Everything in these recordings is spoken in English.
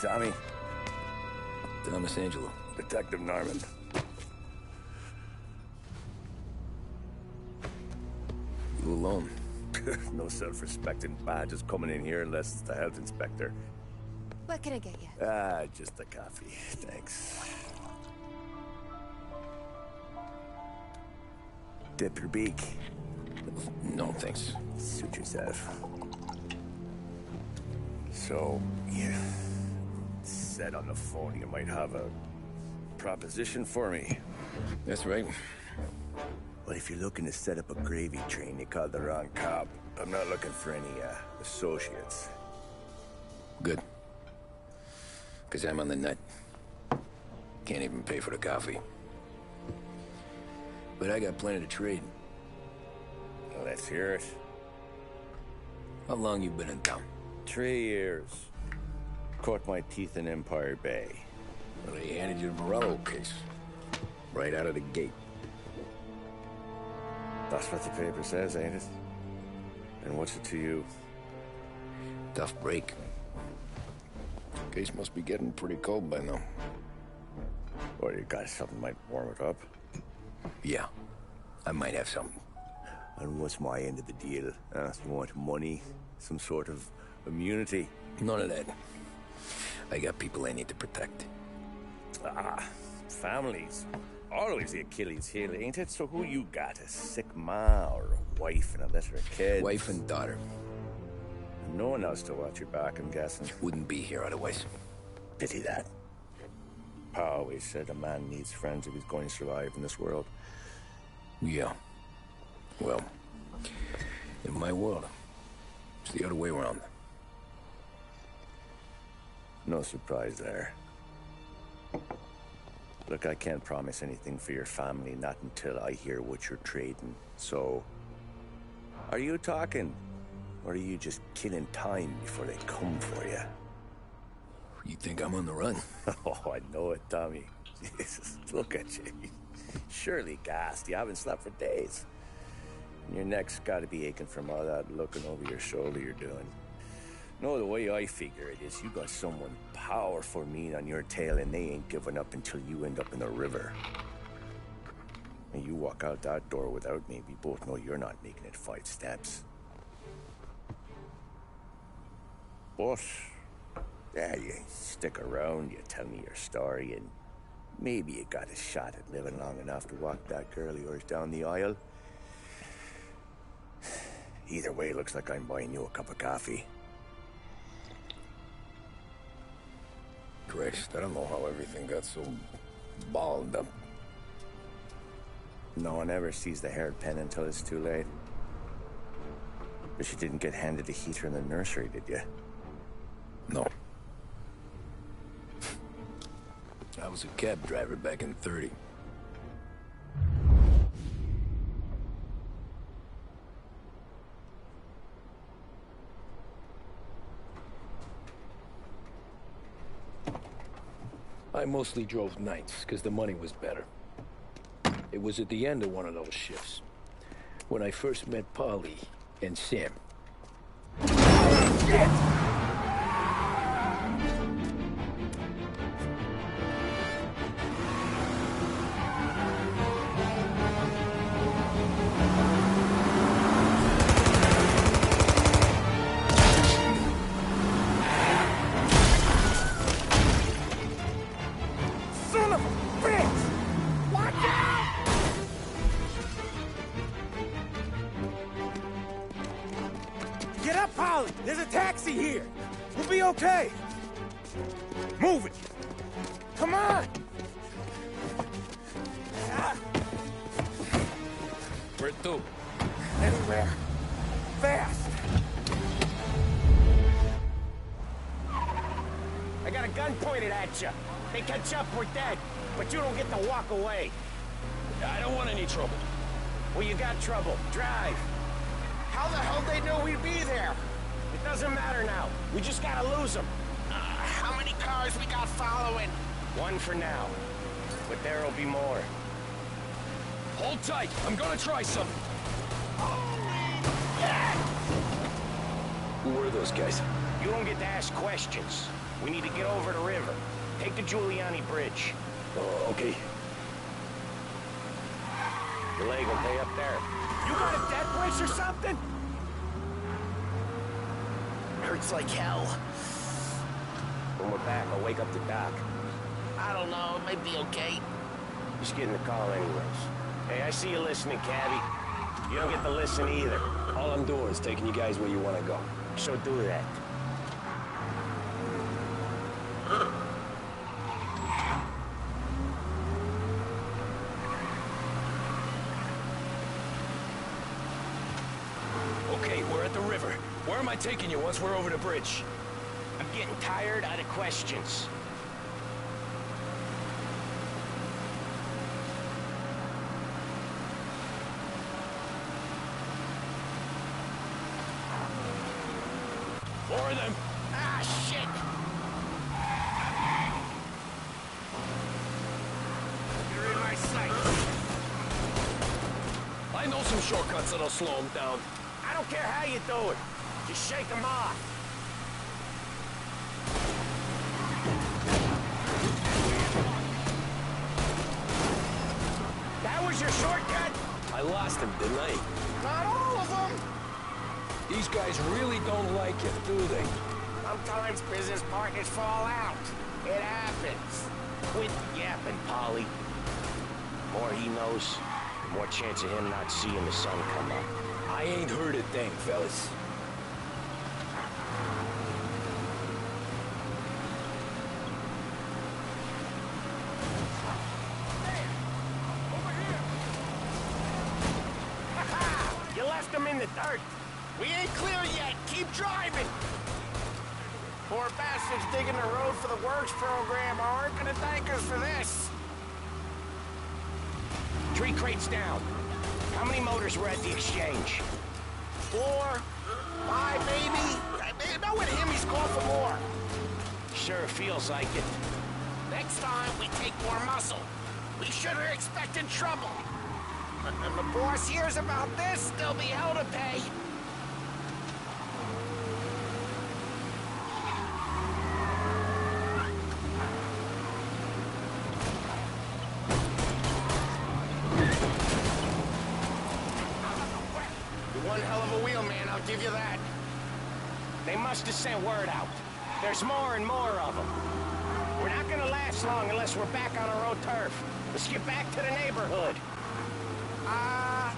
Tommy. Thomas Angelo. Detective Norman. You alone? No self-respecting badges coming in here unless it's the health inspector. What can I get you? Just a coffee. Thanks. Dip your beak. No, thanks. Suit yourself. So, you said on the phone you might have a proposition for me. That's right. Well, if you're looking to set up a gravy train, you called the wrong cop. I'm not looking for any, associates. Good. Because I'm on the nut. Can't even pay for the coffee. But I got plenty to trade. Well, let's hear it. How long you been in town? 3 years. Caught my teeth in Empire Bay. Well, they handed you the Morello case. Right out of the gate. That's what the paper says, ain't it? And what's it to you? Tough break. Case must be getting pretty cold by now. Or you got something might warm it up? Yeah, I might have something. And what's my end of the deal? You want money? Some sort of immunity? None of that. I got people I need to protect. Families. Always the Achilles heel, ain't it? So who you got? A sick ma or a wife and a litter of kids? Wife and daughter. And no one else to watch your back, I'm guessing. Wouldn't be here otherwise. Pity that. Pa always said a man needs friends if he's going to survive in this world. Yeah. Well, in my world, it's the other way around. No surprise there. Look, I can't promise anything for your family, not until I hear what you're trading. So, are you talking? Or are you just killing time before they come for you? You think I'm on the run? Oh, I know it, Tommy. Jesus, look at you. Surely gassed. You haven't slept for days. And your neck's got to be aching from all that looking over your shoulder you're doing. No, the way I figure it is you got someone powerful mean on your tail and they ain't giving up until you end up in the river. And you walk out that door without me, we both know you're not making it 5 steps. But, yeah, you stick around, you tell me your story, and maybe you got a shot at living long enough to walk that girl of yours down the aisle. Either way, looks like I'm buying you a cup of coffee. Christ, I don't know how everything got so balled up. No one ever sees the hairpin until it's too late. But you didn't get handed a heater in the nursery, did you? No. I was a cab driver back in '30. I mostly drove nights, because the money was better. It was at the end of one of those shifts, when I first met Polly and Sam. Shit! Get up, Polly! There's a taxi here! We'll be okay! Move it! Come on! Where to? Anywhere. Fast! I got a gun pointed at you. They catch up, we're dead. But you don't get to walk away. I don't want any trouble. Well, you got trouble. Drive. How the hell they know we'd be there? It doesn't matter now. We just gotta lose them. How many cars we got following? One for now. But there'll be more. Hold tight. I'm gonna try something. Yeah! Who were those guys? You don't get to ask questions. We need to get over the river. Take the Giuliani Bridge. Oh, okay. Your leg will pay up there. You got a death wish or something? Hurts like hell. When we're back, I'll wake up the doc. I don't know, it might be okay. Just get in the call anyways. Hey, I see you listening, Cabby. You don't get to listen either. All I'm doing is taking you guys where you want to go. So do that. Okay, we're at the river. Where am I taking you once we're over the bridge? I'm getting tired out of questions. More of them. Ah, shit! You're in my sight. I know some shortcuts that'll slow them down. I don't care how you do it. Just shake them off. That was your shortcut? I lost him, didn't I? Not all of them! These guys really don't like it, do they? Sometimes business partners fall out. It happens. Quit yapping, Polly. The more he knows, the more chance of him not seeing the sun come up. I ain't heard a thing, fellas. You left him in the dirt. We ain't clear yet. Keep driving. Poor bastards digging the road for the works program aren't gonna thank us for this. 3 crates down. How many motors were at the exchange? 4, 5, maybe. No, with him, he's called for more. Sure feels like it. Next time, we take more muscle. We should have expected trouble. When the boss hears about this, there'll be hell to pay. You're one hell of a wheelman, I'll give you that. They must have sent word out. There's more and more of them. We're not gonna last long unless we're back on our own turf. Let's get back to the neighborhood.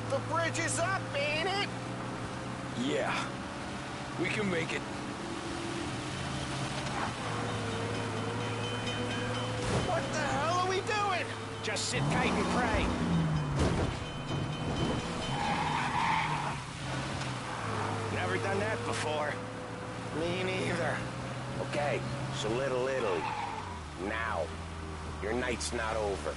The bridge is up, ain't it? Yeah. We can make it. What the hell are we doing? Just sit tight and pray. Never done that before. Me neither. Okay, so Little Italy. Now. Your night's not over.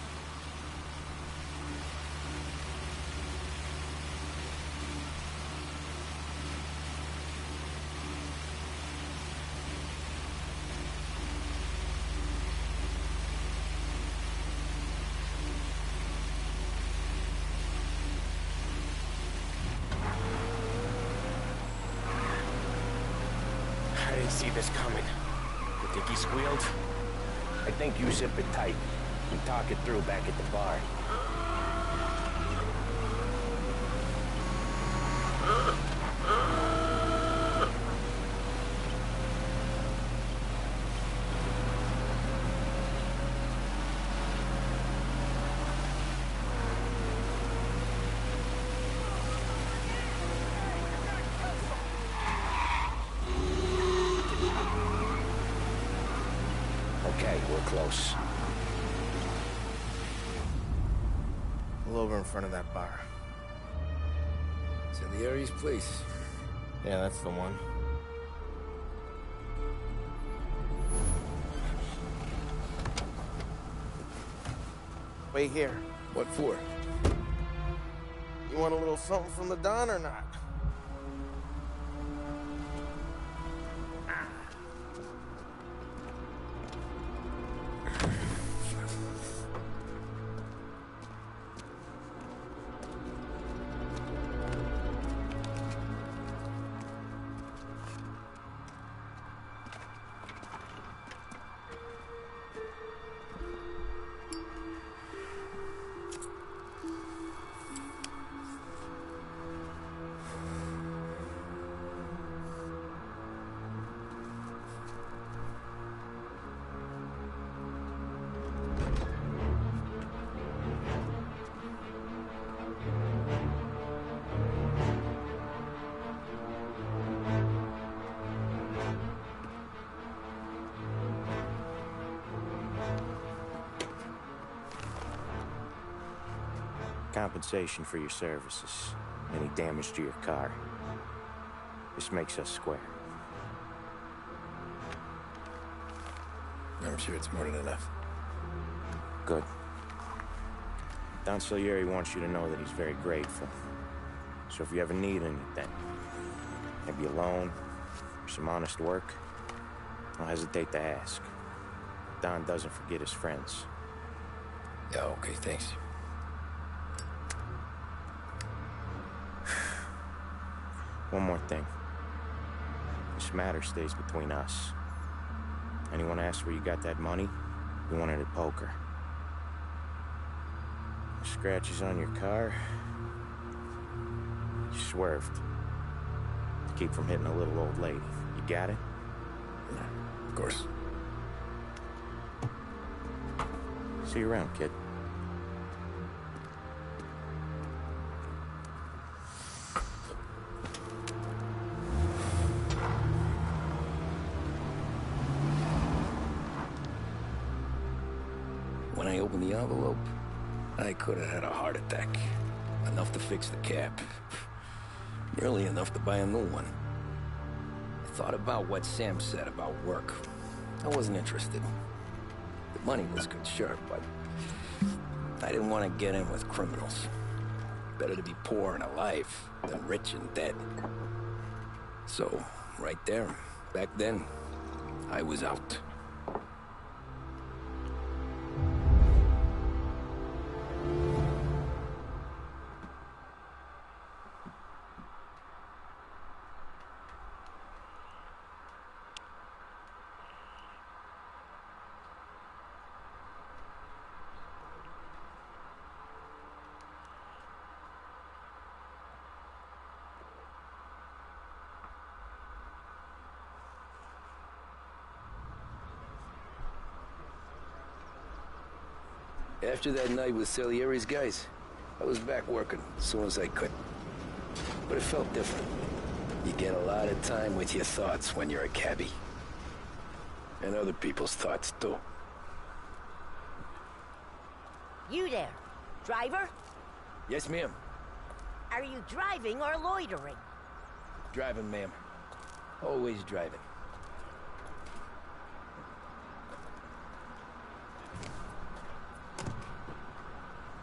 I didn't see this coming. You think he squealed? I think you zip it tight. We talk it through back at the bar. Okay, we're close. Pull over in front of that bar. Salieri's place. Yeah, that's the one. Wait here. What for? You want a little something from the Don or not? compensation for your services. Any damage to your car. This makes us square. I'm sure it's more than enough. Good. Don Salieri wants you to know that he's very grateful. So if you ever need anything, maybe a loan, or some honest work, don't hesitate to ask. Don doesn't forget his friends. Yeah, okay, thanks. One more thing. This matter stays between us. Anyone asks where you got that money, you won it at poker. Scratches on your car, you swerved. To keep from hitting a little old lady. You got it? Yeah, of course. See you around, kid. When I opened the envelope, I could have had a heart attack. Enough to fix the cap. Nearly enough to buy a new one. I thought about what Sam said about work. I wasn't interested. The money was good, sure, but I didn't want to get in with criminals. Better to be poor and alive than rich and dead. So, right there, back then, I was out. After that night with Salieri's guys, I was back working as soon as I could. But it felt different. You get a lot of time with your thoughts when you're a cabbie. And other people's thoughts, too. You there, driver? Yes, ma'am. Are you driving or loitering? Driving, ma'am. Always driving.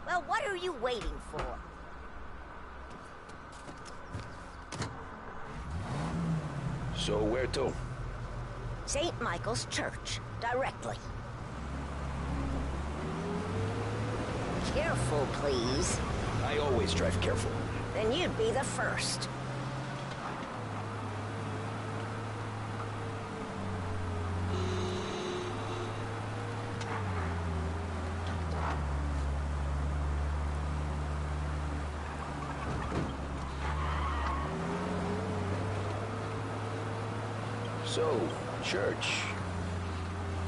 Well, what are you waiting for? So where to? St. Michael's Church, directly. Careful, please. I always drive careful. Then you'd be the first. So, church.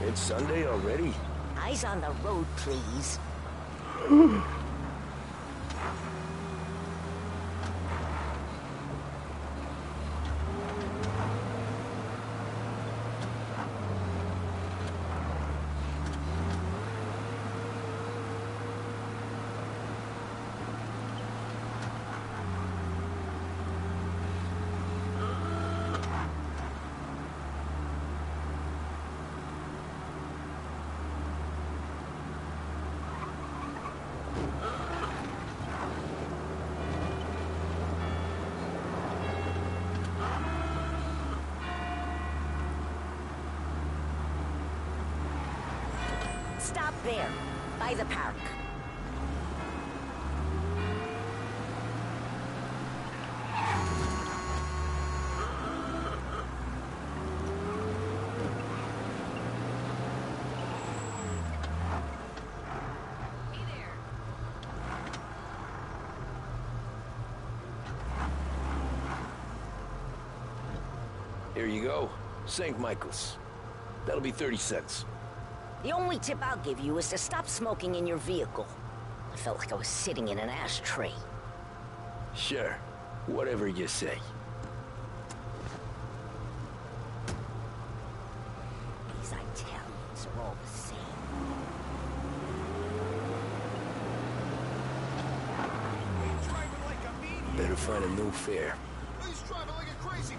It's Sunday already? Eyes on the road, please. Stop there, by the park. Here you go. St. Michael's. That'll be 30 cents. The only tip I'll give you is to stop smoking in your vehicle. I felt like I was sitting in an ashtray. Sure. Whatever you say. These Italians are all the same. to find a new fare. He's driving like a crazy.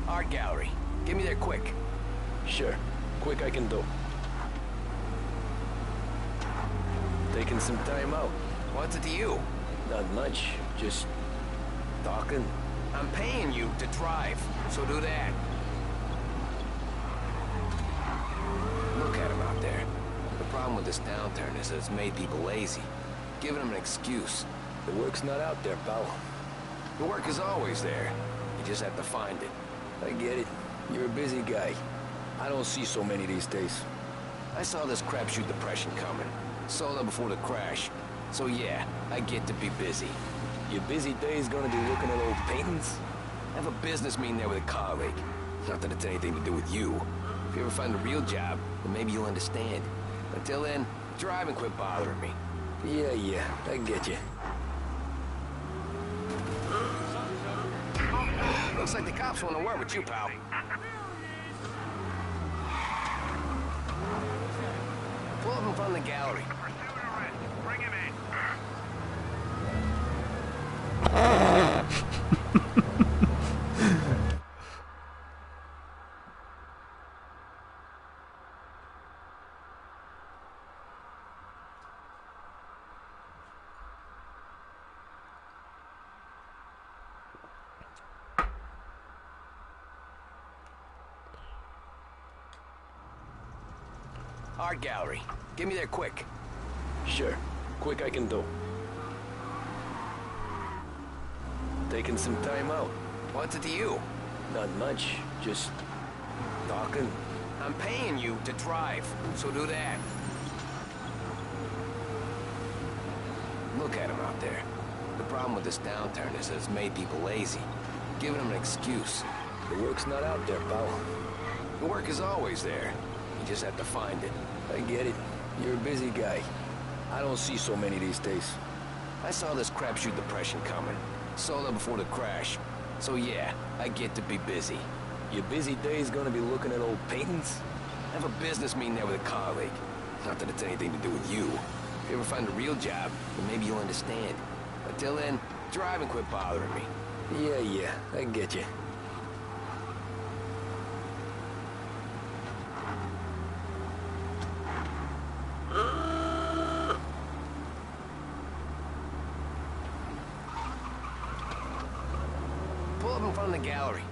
Art gallery. Get me there quick. Sure. Quick I can do. Taking some time out. What's it to you? Not much. Just talking. I'm paying you to drive, so do that. Look at him out there. The problem with this downturn is that it's made people lazy. Giving them an excuse. The work's not out there, pal. The work is always there. You just have to find it. I get it. You're a busy guy. I don't see so many these days. I saw this crapshoot depression coming. Saw that before the crash. So yeah, I get to be busy. Your busy day's gonna be looking at old paintings? I have a business meeting there with a colleague. Not that it's anything to do with you. If you ever find a real job, then maybe you'll understand. Until then, drive and quit bothering me. Yeah, I get you. Looks like the cops want to work with you, pal. Pull up in front of the gallery. Bring him in. Art gallery. Get me there quick. Sure. Quick I can do. Taking some time out. What's it to you? Not much. Just talking. I'm paying you to drive, so do that. Look at him out there. The problem with this downturn is that it's made people lazy. Giving them an excuse. The work's not out there, pal. The work is always there. You just have to find it. I get it. You're a busy guy. I don't see so many these days. I saw this crapshoot depression coming. Saw that before the crash. So yeah, I get to be busy. Your busy day's gonna be looking at old paintings? I have a business meeting there with a colleague. Not that it's anything to do with you. If you ever find a real job, then maybe you'll understand. Until then, drive and quit bothering me. Yeah, I get you. Pull up in front of the gallery.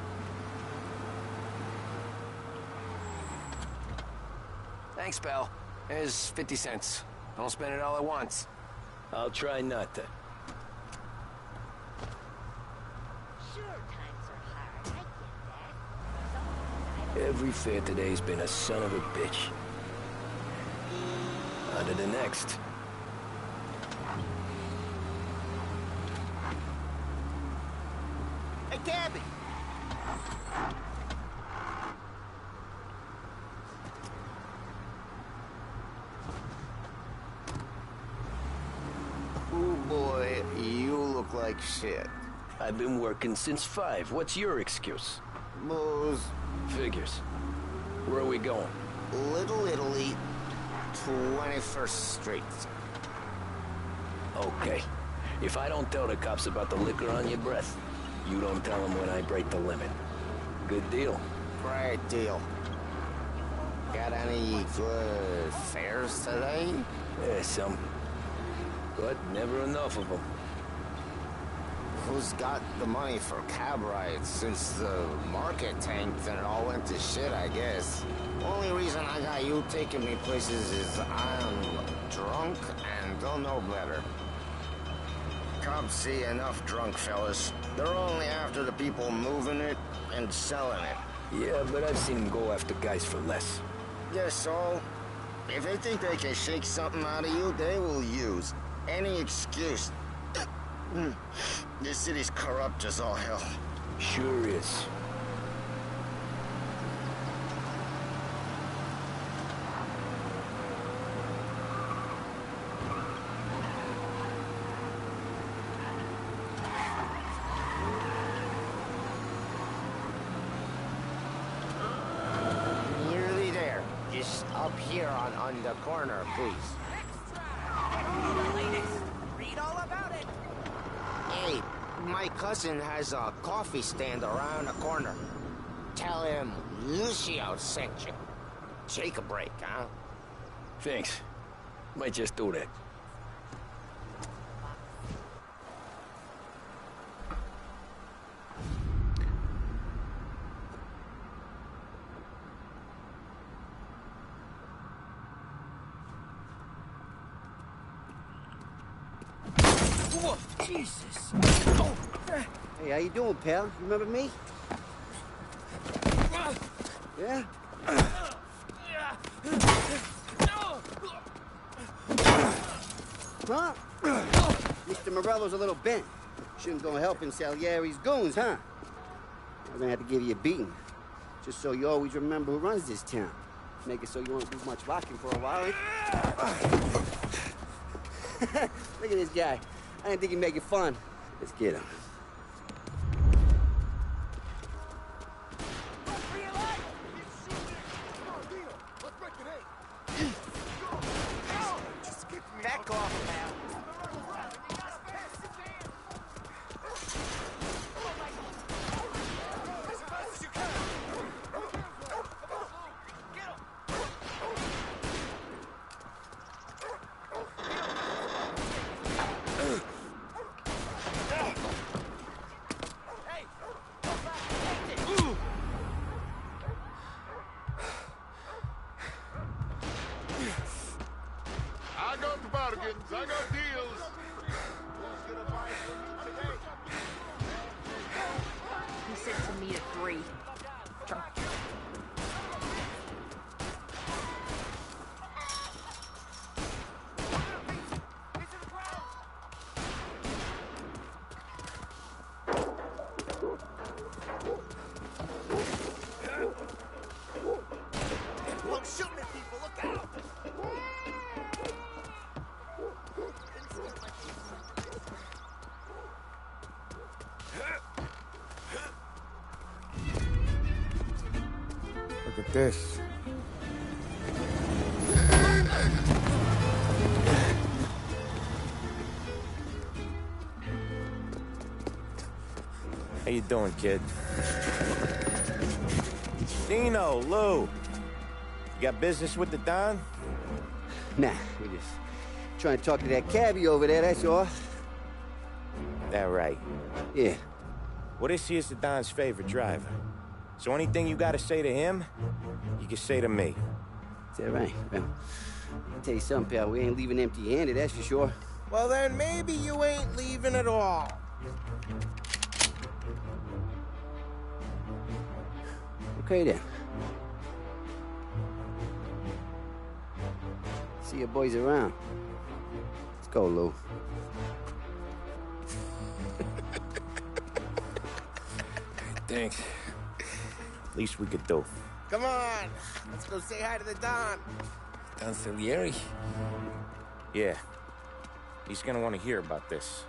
Thanks, pal. Here's 50 cents. Don't spend it all at once. I'll try not to. Sure, times are hard. I get that. Every fair today's been a son of a bitch. On to the next. Hey, Gabby! Oh boy, you look like shit. I've been working since 5. What's your excuse? Booze, Figures. Where are we going? Little Italy, 21st Street. Okay. If I don't tell the cops about the liquor on your breath, you don't tell them when I break the limit. Good deal. Great deal. Got any good fares today? Some. but never enough of them. Who's got the money for cab rides? Since the market tanked and it all went to shit, I guess. Only reason I got you taking me places is I'm drunk and don't know better. Cops see enough drunk fellas. They're only after the people moving it and selling it. Yeah, but I've seen them go after guys for less. Yes, so if they think they can shake something out of you, they will use any excuse. This city's corrupt as all hell. Sure is. Nearly there. Just up here on the corner, please. Read all about it. Hey, my cousin has a coffee stand around the corner. Tell him Lucio sent you. Take a break, huh? Thanks. Might just do that. Whoa, Jesus. Oh. Hey, how you doing, pal? You remember me? Yeah? Huh? Mr. Morello's a little bent. Shouldn't go helping Salieri's goons, huh? I'm gonna have to give you a beating. Just so you always remember who runs this town. Make it so you won't do much rocking for a while. Look at this guy. I didn't think he'd make it fun. Let's get him. Back off, man. I got the bargains, I got deals. Who's gonna buy from me today? He said to me at 3. Drunk. Oh, shoot me, people, look out! Look at this. How you doing, kid? Dino, Lou. You got business with the Don? Nah, we're just trying to talk to that cabbie over there, that's all. That right. Yeah. Well, this here's the Don's favorite driver. So anything you gotta say to him, you can say to me. Is that right? Well, I'll tell you something, pal. We ain't leaving empty-handed, that's for sure. Well, then maybe you ain't leaving at all. Okay, then. See your boys around. Let's go, Lou. Thanks. Least we could do. Come on, let's go say hi to the Don. Don Salieri? Yeah. He's gonna want to hear about this.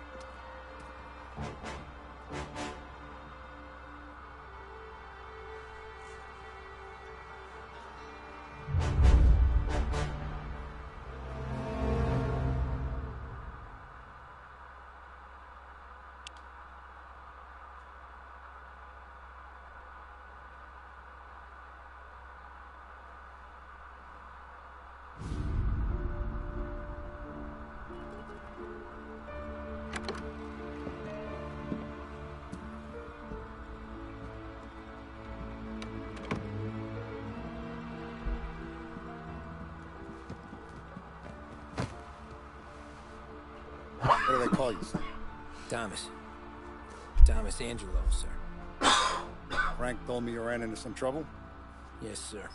I call you, son? Thomas. Thomas Angelo, sir. Frank told me you ran into some trouble? Yes, sir.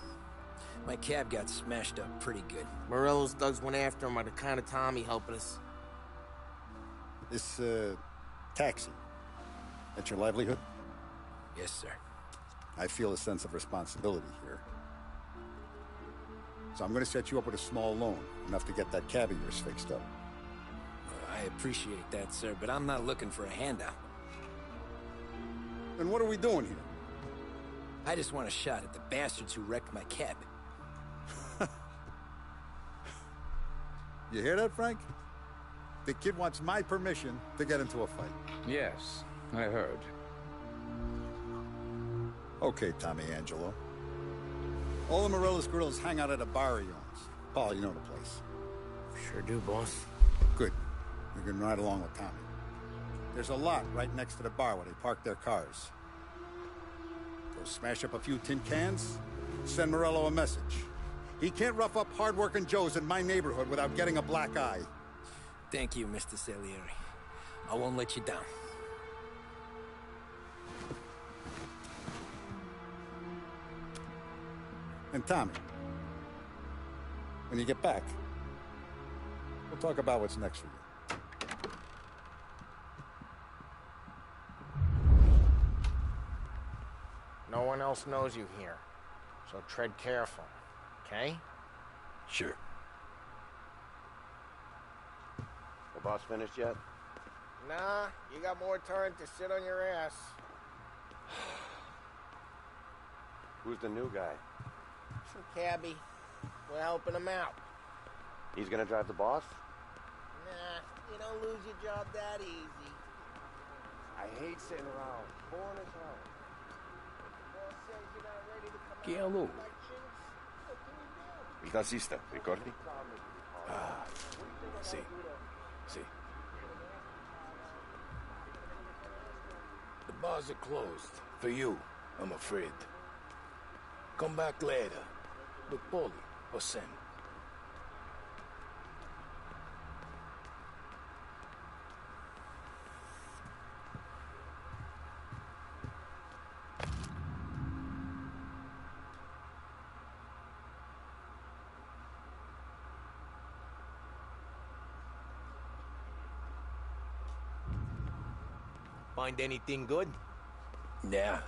My cab got smashed up pretty good. Morello's thugs went after him on account of Tommy helping us. This, taxi. That's your livelihood? Yes, sir. I feel a sense of responsibility here. So I'm gonna set you up with a small loan, enough to get that cab of yours fixed up. I appreciate that, sir, but I'm not looking for a handout. Then what are we doing here? I just want a shot at the bastards who wrecked my cab. You hear that, Frank? The kid wants my permission to get into a fight. Yes, I heard. Okay, Tommy Angelo. All the Morello's girls hang out at a bar he owns. Paul, you know the place. Sure do, boss. Good. You can ride along with Tommy. There's a lot right next to the bar where they park their cars. Go smash up a few tin cans, send Morello a message. He can't rough up hard-working Joes in my neighborhood without getting a black eye. Thank you, Mr. Salieri. I won't let you down. And Tommy, when you get back, we'll talk about what's next for you. No one else knows you here, so tread careful, okay? Sure. The boss finished yet? Nah, you got more time to sit on your ass. Who's the new guy? Some cabbie. We're helping him out. He's gonna drive the boss? Nah, you don't lose your job that easy. I hate sitting around. Boring as hell. Boss says you're not ready to come Chi è out lui? with elections. What can we do? Il tassista, ricordi? Ah, sì, sì. The bars are closed. For you, I'm afraid. Come back later. With Paulie or Sam. Find anything good? Yeah,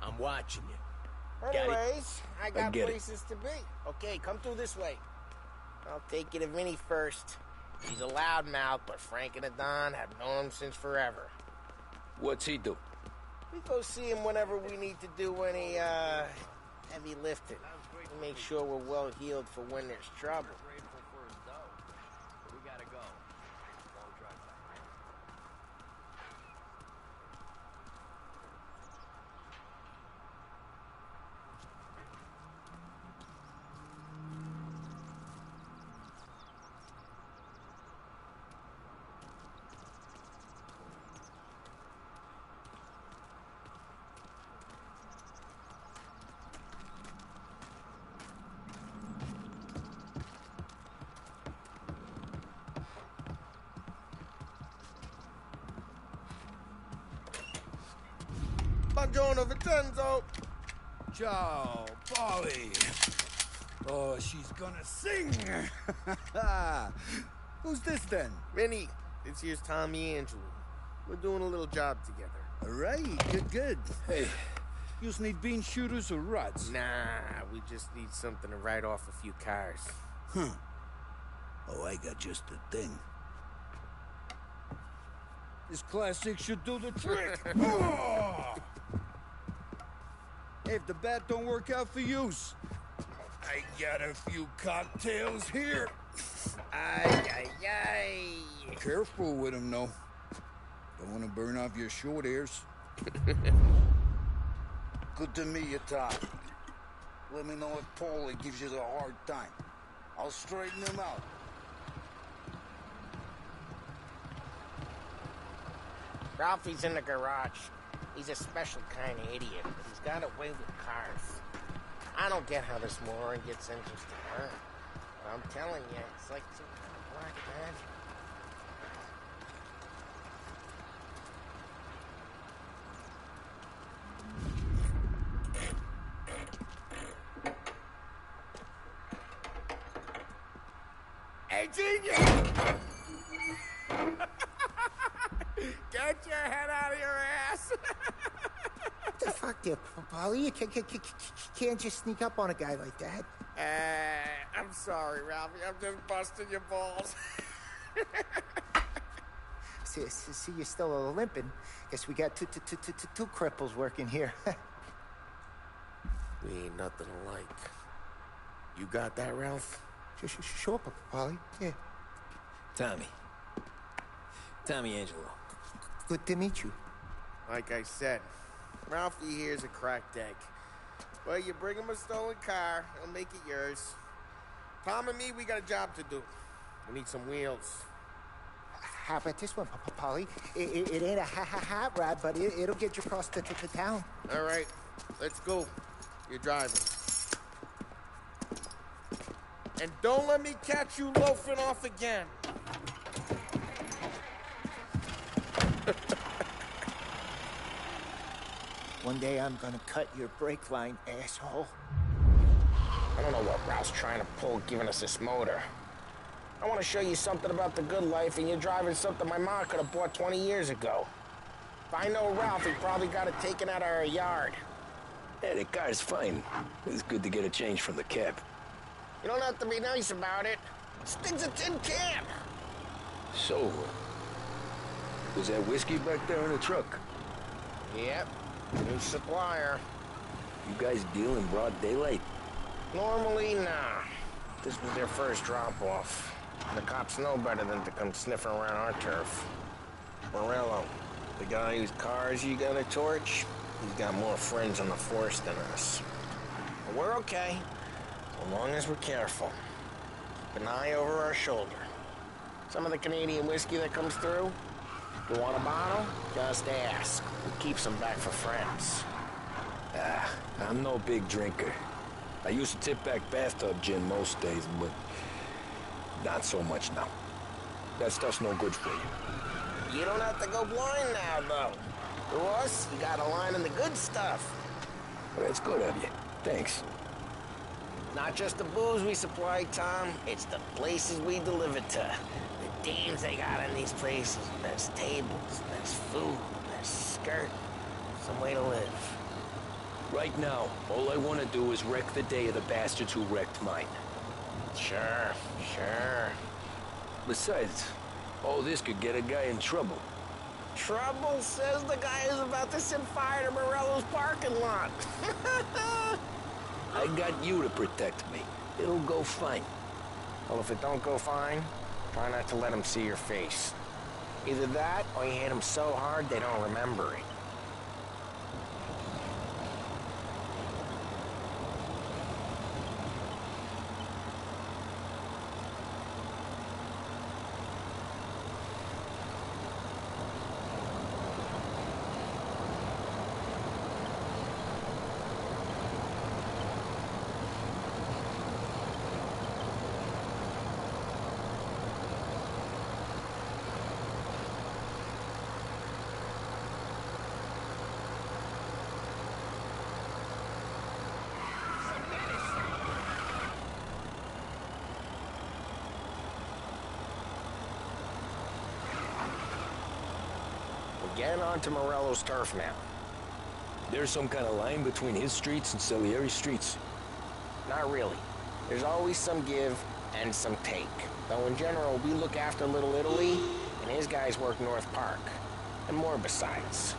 I'm watching you. Anyways, I got get it. places to be. Okay, come through this way. I'll take you to Vinny first. He's a loudmouth, but Frank and the Don have known him since forever. What's he do? We go see him whenever we need to do any, heavy lifting. To make sure we're well healed for when there's trouble. Buongiorno, Vincenzo. Ciao, Polly. Oh, she's gonna sing. Who's this then? Vinny, this here's Tommy Angelo. We're doing a little job together. All right, good, good. Hey, you need bean shooters or rods? Nah, we just need something to write off a few cars. Huh. Oh, I got just the thing. This classic should do the trick. Oh! If the bat don't work out for yous, I got a few cocktails here. Ay, ay, ay. Careful with them, though. Don't want to burn off your short hairs. Good to meet you, Todd. Let me know if Paulie gives you the hard time. I'll straighten him out. Ralphie's in the garage. He's a special kind of idiot, but he's got a way with cars. I don't get how this moron gets interested in her. But I'm telling you, it's like some kind of black magic. Hey, genius! Get your head out of your ass! What the fuck there, Paulie? You can't just sneak up on a guy like that. I'm sorry, Ralphie. I'm just busting your balls. See, you're still limping. Guess we got two cripples working here. We ain't nothing alike. You got that, Ralph? Sure, Paulie. Yeah. Tommy Angelo. Good to meet you. Like I said, Ralphie here's a cracked egg. Well, you bring him a stolen car, he'll make it yours. Tom and me, we got a job to do. We need some wheels. How about this one, Paulie? It ain't a hot rod, but it'll get you across to town. All right, let's go. You're driving. And don't let me catch you loafing off again. One day I'm gonna cut your brake line, asshole. I don't know what Ralph's trying to pull giving us this motor. I want to show you something about the good life, and you're driving something my mom could have bought 20 years ago. If I know Ralph, he probably got it taken out of our yard. Yeah, the car's fine. It's good to get a change from the cab. You don't have to be nice about it. This thing's a tin can. So, was that whiskey back there in the truck? Yep, new supplier. You guys deal in broad daylight? Normally, nah. This was their first drop-off. The cops know better than to come sniffing around our turf. Morello, the guy whose cars you got a torch, he's got more friends on the force than us. But we're okay, as long as we're careful. Keep an eye over our shoulder. Some of the Canadian whiskey that comes through, you want a bottle? Just ask. We keep some back for friends. I'm no big drinker. I used to tip back bathtub gin most days, but not so much now. That stuff's no good for you. You don't have to go blind now, though. To us, you got a line in the good stuff. Well, that's good of you. Thanks. Not just the booze we supply, Tom. It's the places we deliver to. The dames they got in these places. There's tables, there's food, there's skirt. Some way to live. Right now, all I want to do is wreck the day of the bastards who wrecked mine. Sure. Besides, all this could get a guy in trouble. Trouble, says the guy who's about to set fire to Morello's parking lot. I got you to protect me. It'll go fine. Well, if it don't go fine, try not to let them see your face. Either that, or you hit them so hard they don't remember it. Getting onto Morello's turf now. There's some kind of line between his streets and Salieri's streets? Not really. There's always some give and some take. Though in general, we look after Little Italy, and his guys work North Park. And more besides.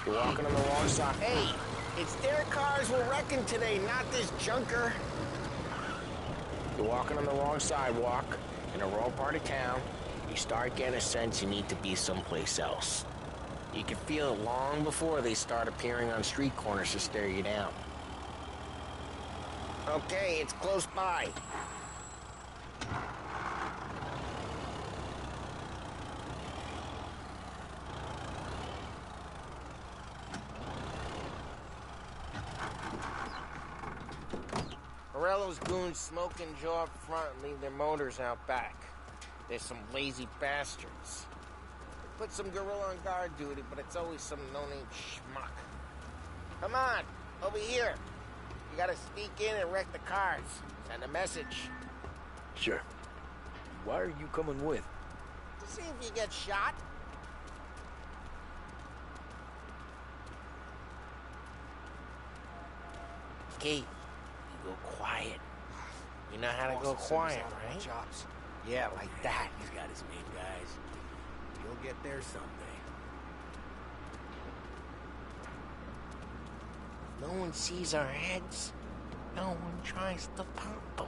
You're walking on the wrong side. Hey, it's their cars we're wrecking today, not this junker. You're walking on the wrong sidewalk, in the wrong part of town. You start getting a sense you need to be someplace else. You can feel it long before they start appearing on street corners to stare you down. Okay, it's close by. Morello's goons smoke and jaw up front and leave their motors out back. There's some lazy bastards. Put some gorilla on guard duty, but it's always some no-name schmuck. Come on, over here. You gotta sneak in and wreck the cars. Send a message. Sure. why are you coming with? To see if you get shot. Key, you go quiet. You know how to go quiet, right? Jobs. Yeah, like that. He's got his main guys. You'll get there someday. No one sees our heads. No one tries to pop them.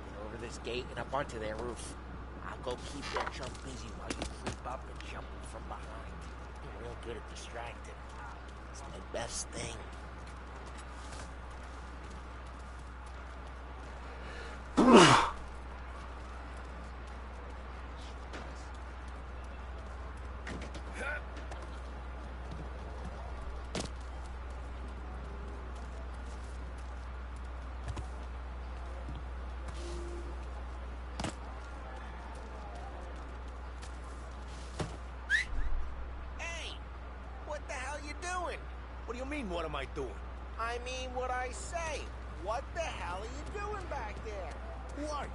Get over this gate and up onto their roof. I'll go keep that chump busy while you creep up and jump him from behind. You're real good at distracting. It's my best thing. What do you mean, what am I doing? I mean what I say. What the hell are you doing back there? Who are you?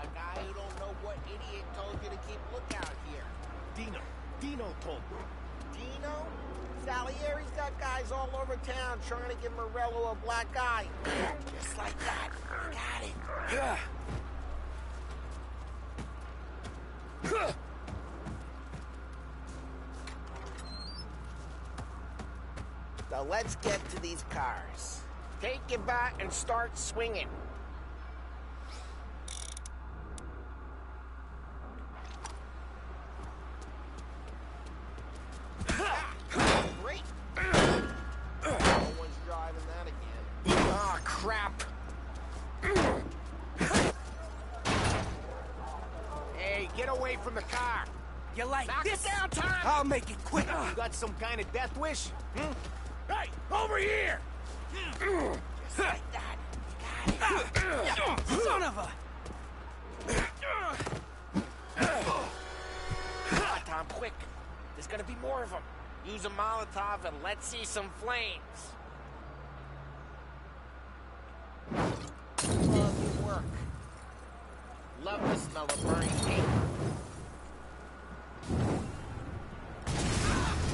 A guy who don't know what idiot told you to keep lookout here. Dino told me. Dino? Salieri's got guys all over town trying to give Morello a black eye. Just like that. Got it. So let's get to these cars. Take your bat and start swinging. Great. No one's driving that again. Ah, crap. Hey, get away from the car. You like Knock this? It down, Tom. I'll make it quick. You got some kind of death wish? Hey, over here! Just like that. Got it. Son of a... Come on, Tom, quick. There's gonna be more of them. Use a Molotov and let's see some flames. Love your work. Love the smell of burning paper.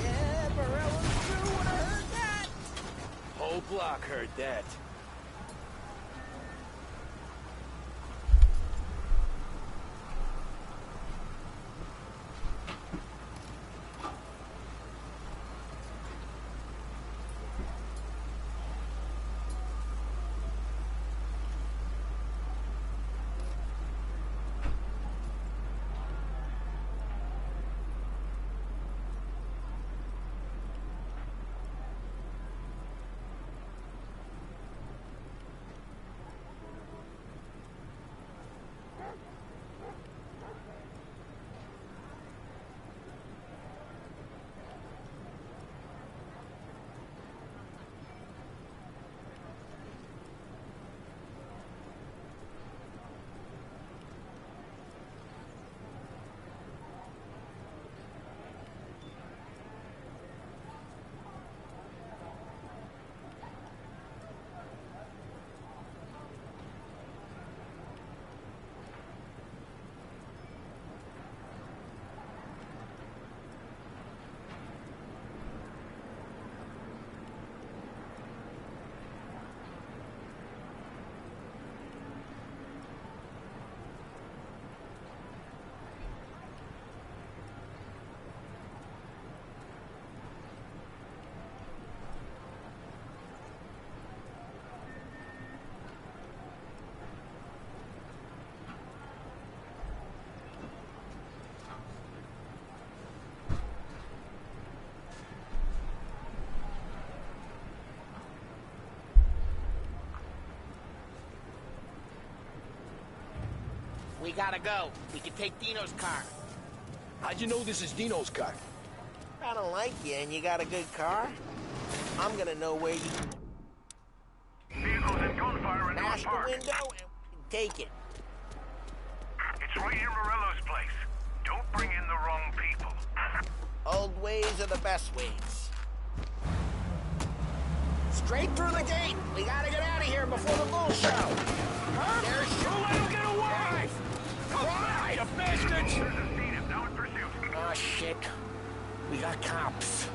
Yeah, Morello's true when I heard that. Whole block heard that. We gotta go. We can take Dino's car. How'd you know this is Dino's car? I don't like you and you got a good car. I'm gonna know where you... Vehicles and gunfire in Smash North Park. the window and take it. It's right near Morello's place. Don't bring in the wrong people. Old ways are the best ways. Straight through the gate. We gotta get out of here before the bull show. Huh? Don't let him get away! Drive, you bastards! Oh, shit. We got cops.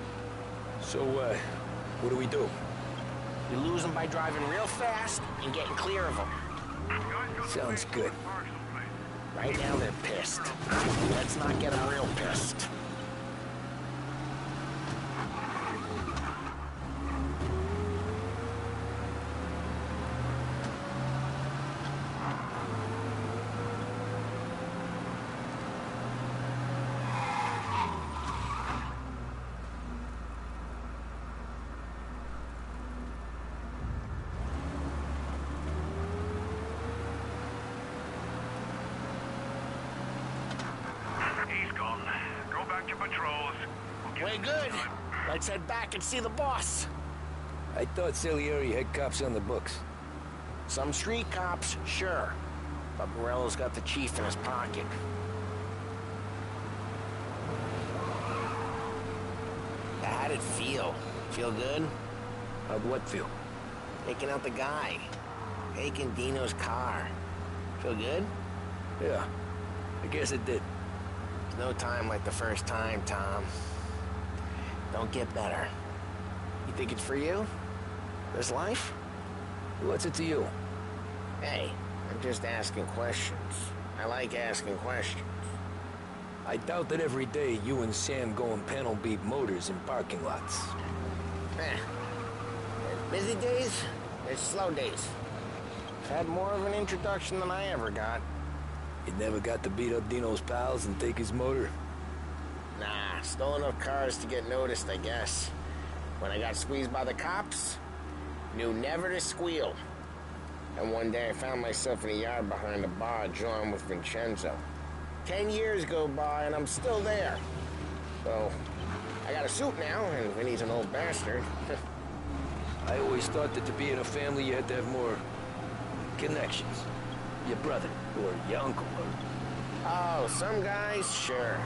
So, what do we do? You lose them by driving real fast and getting clear of them. Sounds good. Right now they're pissed. Let's not get them real pissed. We're good. Let's head back and see the boss. I thought Salieri had cops on the books. Some street cops, sure. But Morello's got the chief in his pocket. How'd it feel? Feel good? How'd what feel? Taking out the guy. Taking Dino's car. Feel good? Yeah, I guess it did. No time like the first time, Tom. Don't get better. You think it's for you? This life? What's it to you? Hey, I'm just asking questions. I like asking questions. I doubt that every day you and Sam go and panel beat motors in parking lots. There's busy days, there's slow days. I've had more of an introduction than I ever got. You never got to beat up Dino's pals and take his motor? Nah, stole enough cars to get noticed, I guess. When I got squeezed by the cops, knew never to squeal. And one day I found myself in a yard behind a bar drawing with Vincenzo. 10 years go by and I'm still there. So, I got a suit now, and Vinny's an old bastard. I always thought that to be in a family you had to have more connections. Your brother, or your uncle, or... Oh, some guys, sure.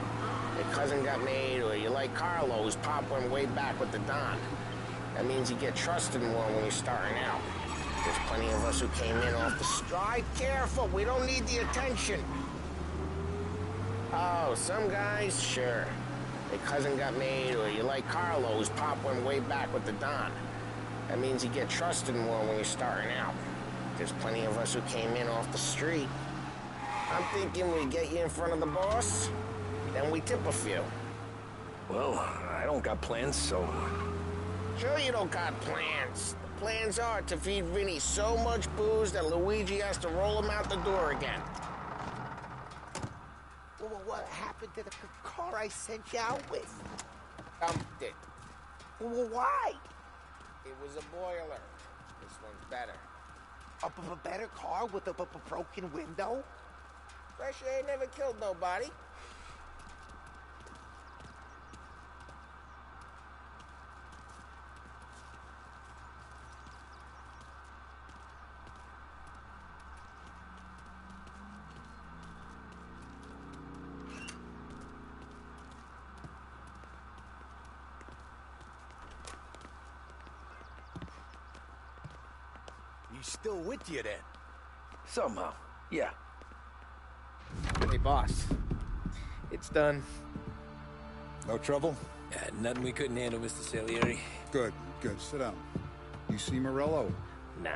Your cousin got made, or you like Carlo's pop went way back with the Don. That means you get trusted more when you're starting out. There's plenty of us who came in off the stride. Careful, we don't need the attention. Oh, some guys, sure. Your cousin got made, or you like Carlo's pop went way back with the Don. That means you get trusted more when you're starting out. There's plenty of us who came in off the street. I'm thinking we get you in front of the boss, then we tip a few. Well, I don't got plans, so... Sure you don't got plans. The plans are to feed Vinny so much booze that Luigi has to roll him out the door again. Well, what happened to the car I sent you out with? Dumped it. Well, why? It was a boiler. This one's better. A better car with a broken window? Fresh air never killed nobody. He's still with you then? Somehow, yeah. Hey, boss. It's done. No trouble? Nothing we couldn't handle, Mr. Salieri. Good, good. Sit down. You see Morello? Nah.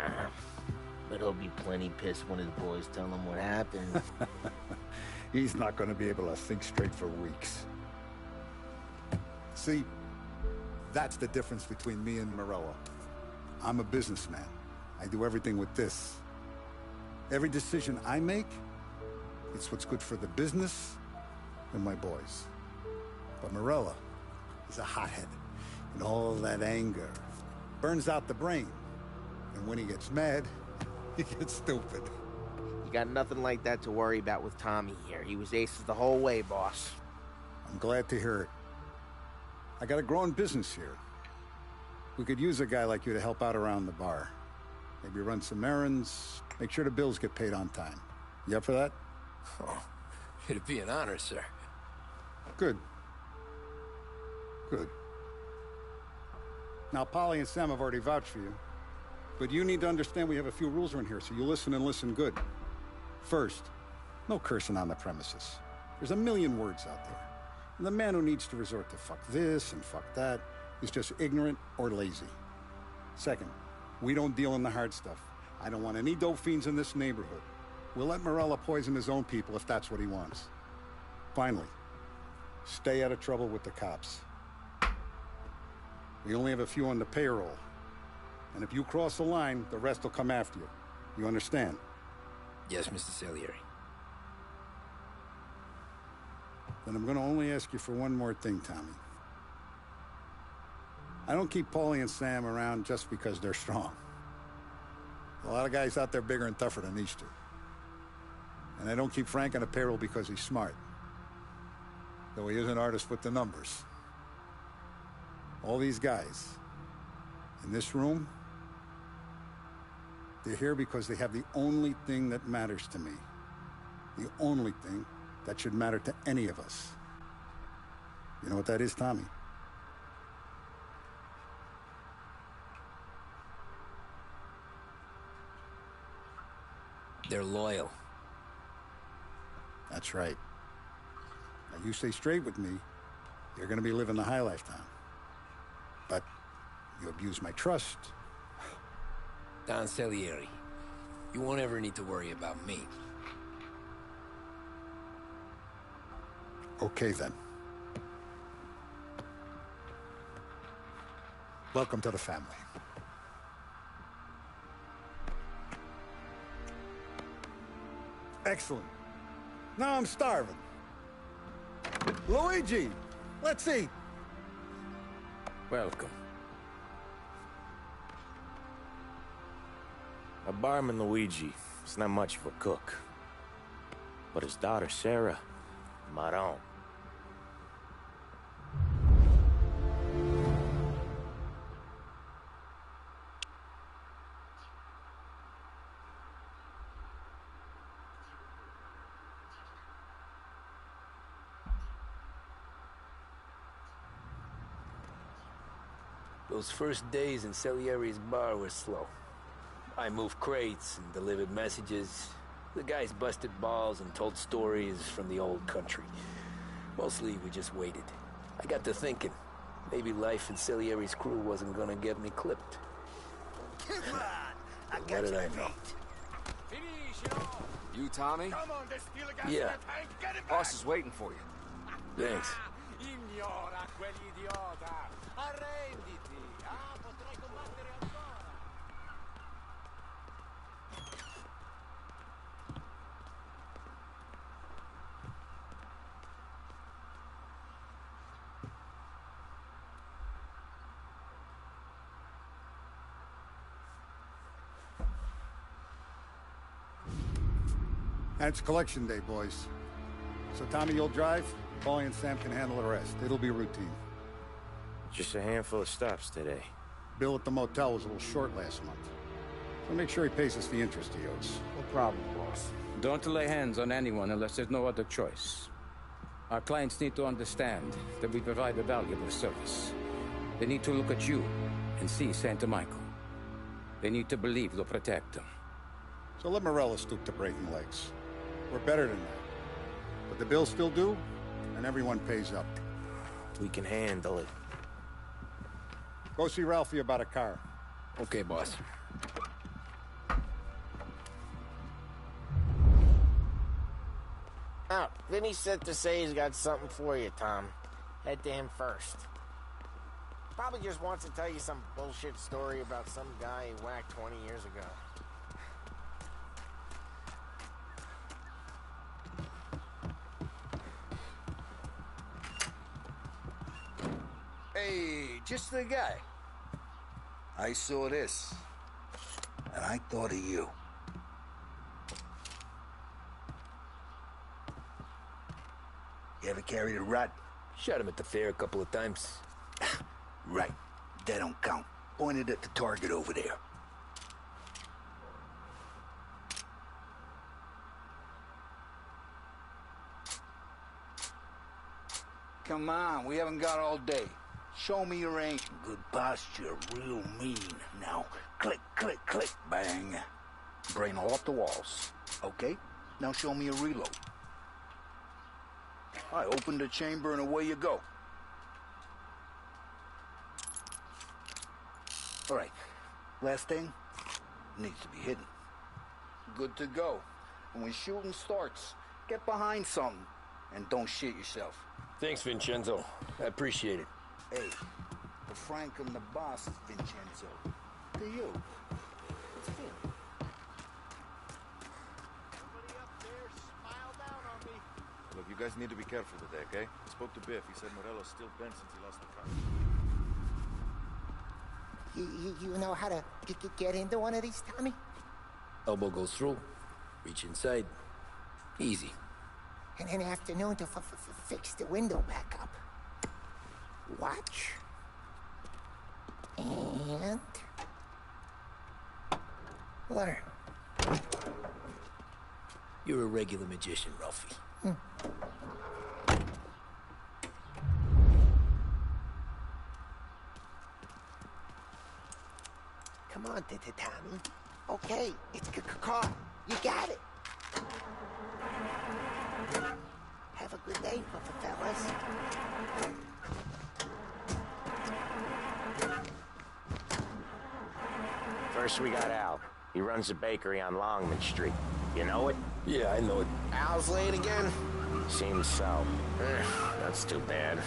But he'll be plenty pissed when his boys tell him what happened. He's not going to be able to think straight for weeks. See, that's the difference between me and Morello. I'm a businessman. I do everything with this. Every decision I make, it's what's good for the business and my boys. But Morello is a hothead, and all that anger burns out the brain. And when he gets mad, he gets stupid. You got nothing like that to worry about with Tommy here. He was aces the whole way, boss. I'm glad to hear it. I got a growing business here. We could use a guy like you to help out around the bar. Maybe run some errands, make sure the bills get paid on time. You up for that? Oh, it'd be an honor, sir. Good. Good. Now, Polly and Sam have already vouched for you. But you need to understand we have a few rules around here, so you listen and listen good. First, no cursing on the premises. There's a million words out there. And the man who needs to resort to fuck this and fuck that is just ignorant or lazy. Second, we don't deal in the hard stuff. I don't want any dope fiends in this neighborhood. We'll let Morella poison his own people if that's what he wants. Finally, stay out of trouble with the cops. We only have a few on the payroll. And if you cross the line, the rest will come after you. You understand? Yes, Mr. Salieri. Then I'm gonna only ask you for one more thing, Tommy. I don't keep Paulie and Sam around just because they're strong. A lot of guys out there bigger and tougher than these two. And I don't keep Frank on the payroll because he's smart. Though he is an artist with the numbers. All these guys in this room, they're here because they have the only thing that matters to me. The only thing that should matter to any of us. You know what that is, Tommy? They're loyal. That's right. Now, you stay straight with me, you're gonna be living the high life, Tom. But you abuse my trust. Don Salieri, you won't ever need to worry about me. Okay, then. Welcome to the family. Excellent. Now I'm starving. Luigi, let's eat. Welcome. Our barman Luigi is not much of a cook. But his daughter Sarah, Maron. Those first days in Salieri's bar were slow. I moved crates and delivered messages. The guys busted balls and told stories from the old country. Mostly, we just waited. I got to thinking, maybe life in Salieri's crew wasn't gonna get me clipped. Come on, I What got did you I know? You, Tommy? Come on, there's still a gas Yeah. in the tank. Get it back. Boss is waiting for you. Thanks. Ignora quell'idiota. Arrenditi. Ah, potrai combattere ancora. And it's collection day, boys. So Tommy, you'll drive. Paulie and Sam can handle the rest. It'll be routine. Just a handful of stops today. Bill at the motel was a little short last month. So make sure he pays us the interest he owes. No problem, boss. Don't lay hands on anyone unless there's no other choice. Our clients need to understand that we provide a valuable service. They need to look at you and see Santa Michael. They need to believe you'll protect them. So let Morella stoop to breaking legs. We're better than that. But the bill's still due, and everyone pays up. We can handle it. Go see Ralphie about a car. Okay, boss. Oh, Vinny sent to say he's got something for you, Tom. Head to him first. Probably just wants to tell you some bullshit story about some guy he whacked 20 years ago. Hey, just the guy. I saw this, and I thought of you. You ever carried a rat? Shot him at the fair a couple of times. Right. That don't count. Pointed at the target over there. Come on, we haven't got all day. Show me your aim. Good posture, real mean. Now, click, click, click, bang. Brain all off the walls. Okay, now show me a reload. I open the chamber and away you go. All right, last thing needs to be hidden. Good to go. And when shooting starts, get behind something and don't shit yourself. Thanks, Vincenzo. I appreciate it. Hey, the Frank and the boss, Vincenzo. To you. It's fair. Look, you guys need to be careful today, okay? I spoke to Biff. He said Morello's still bent since he lost the car. You know how to get into one of these, Tommy? Elbow goes through. Reach inside. Easy. And an afternoon to fix the window back up. Watch. And... learn. You're a regular magician, Ralphie. Come on, Tommy. Okay, it's caught. You got it. Have a good day, fellas. First we got Al. He runs a bakery on Longman Street. You know it? Yeah, I know it. Al's late again? Seems so. That's too bad.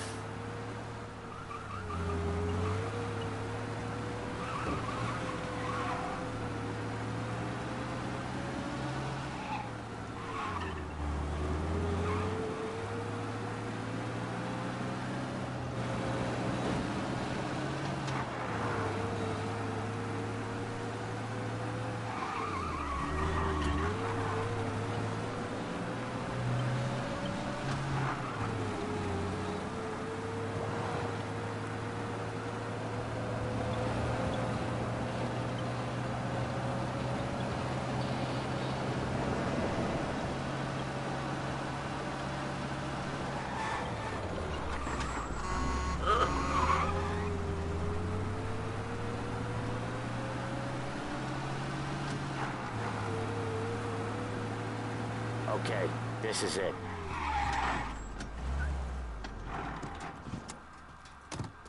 Okay, this is it.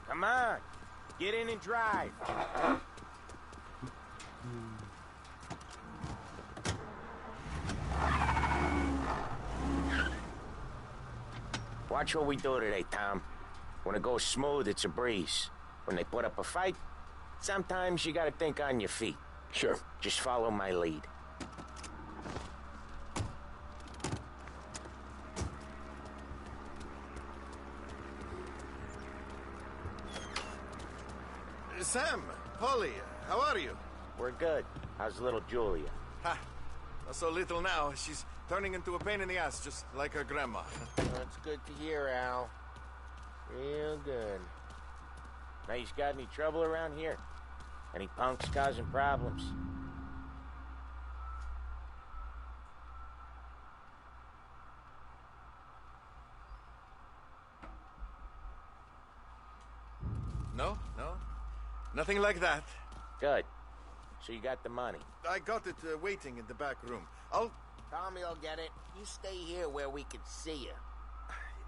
Come on, get in and drive. Watch what we do today, Tom. When it goes smooth, it's a breeze. When they put up a fight, sometimes you gotta think on your feet. Sure. Just follow my lead. Sam, Polly, how are you? We're good. How's little Julia? Ha! Not so little now. She's turning into a pain in the ass, just like her grandma. That's good to hear, Al. Real good. Now, you got any trouble around here? Any punks causing problems? No, no. Nothing like that. Good. So you got the money? I got it waiting in the back room. Tommy will get it. You stay here where we can see you.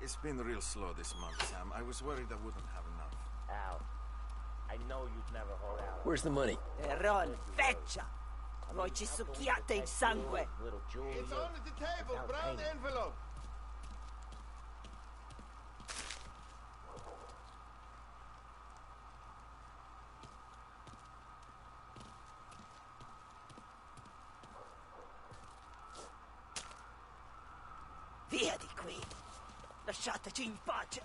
It's been real slow this month, Sam. I was worried I wouldn't have enough. Al, I know you'd never hold out. Where's the money? Ron, feccia! Voi ci succhiate il sangue! Little Julia. It's on the table, brown envelope. Via di qui! Lasciateci in pace!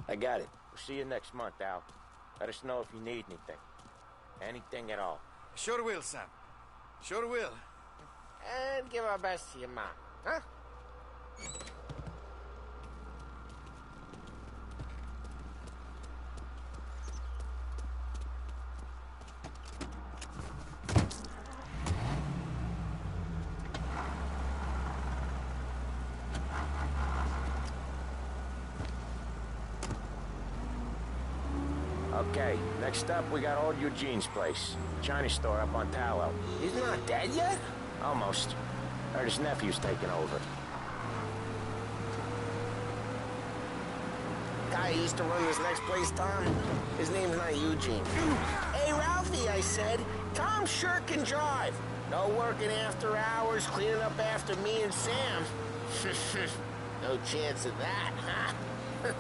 I got it. We'll see you next month, Al. Let us know if you need anything. Anything at all. Sure will, Sam. Sure will. And give our best to your mom, huh? Okay, next up we got old Eugene's place. China store up on Tallow. He's not dead yet? Almost. Heard his nephew's taking over. Guy who used to run this next place, Tom, his name's not Eugene. Hey, Ralphie, I said, Tom sure can drive. No working after hours, cleaning up after me and Sam. No chance of that, huh?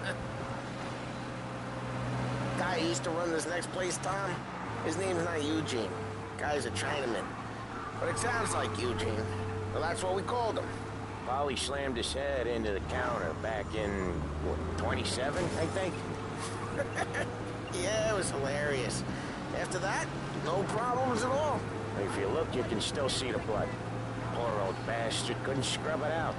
Guy who used to run this next place, Tom, his name's not Eugene. Guy's a Chinaman. But it sounds like Eugene. Well, that's what we called him. Polly slammed his head into the counter back in, what, 27, I think? Yeah, it was hilarious. After that, no problems at all. If you look, you can still see the blood. Poor old bastard couldn't scrub it out.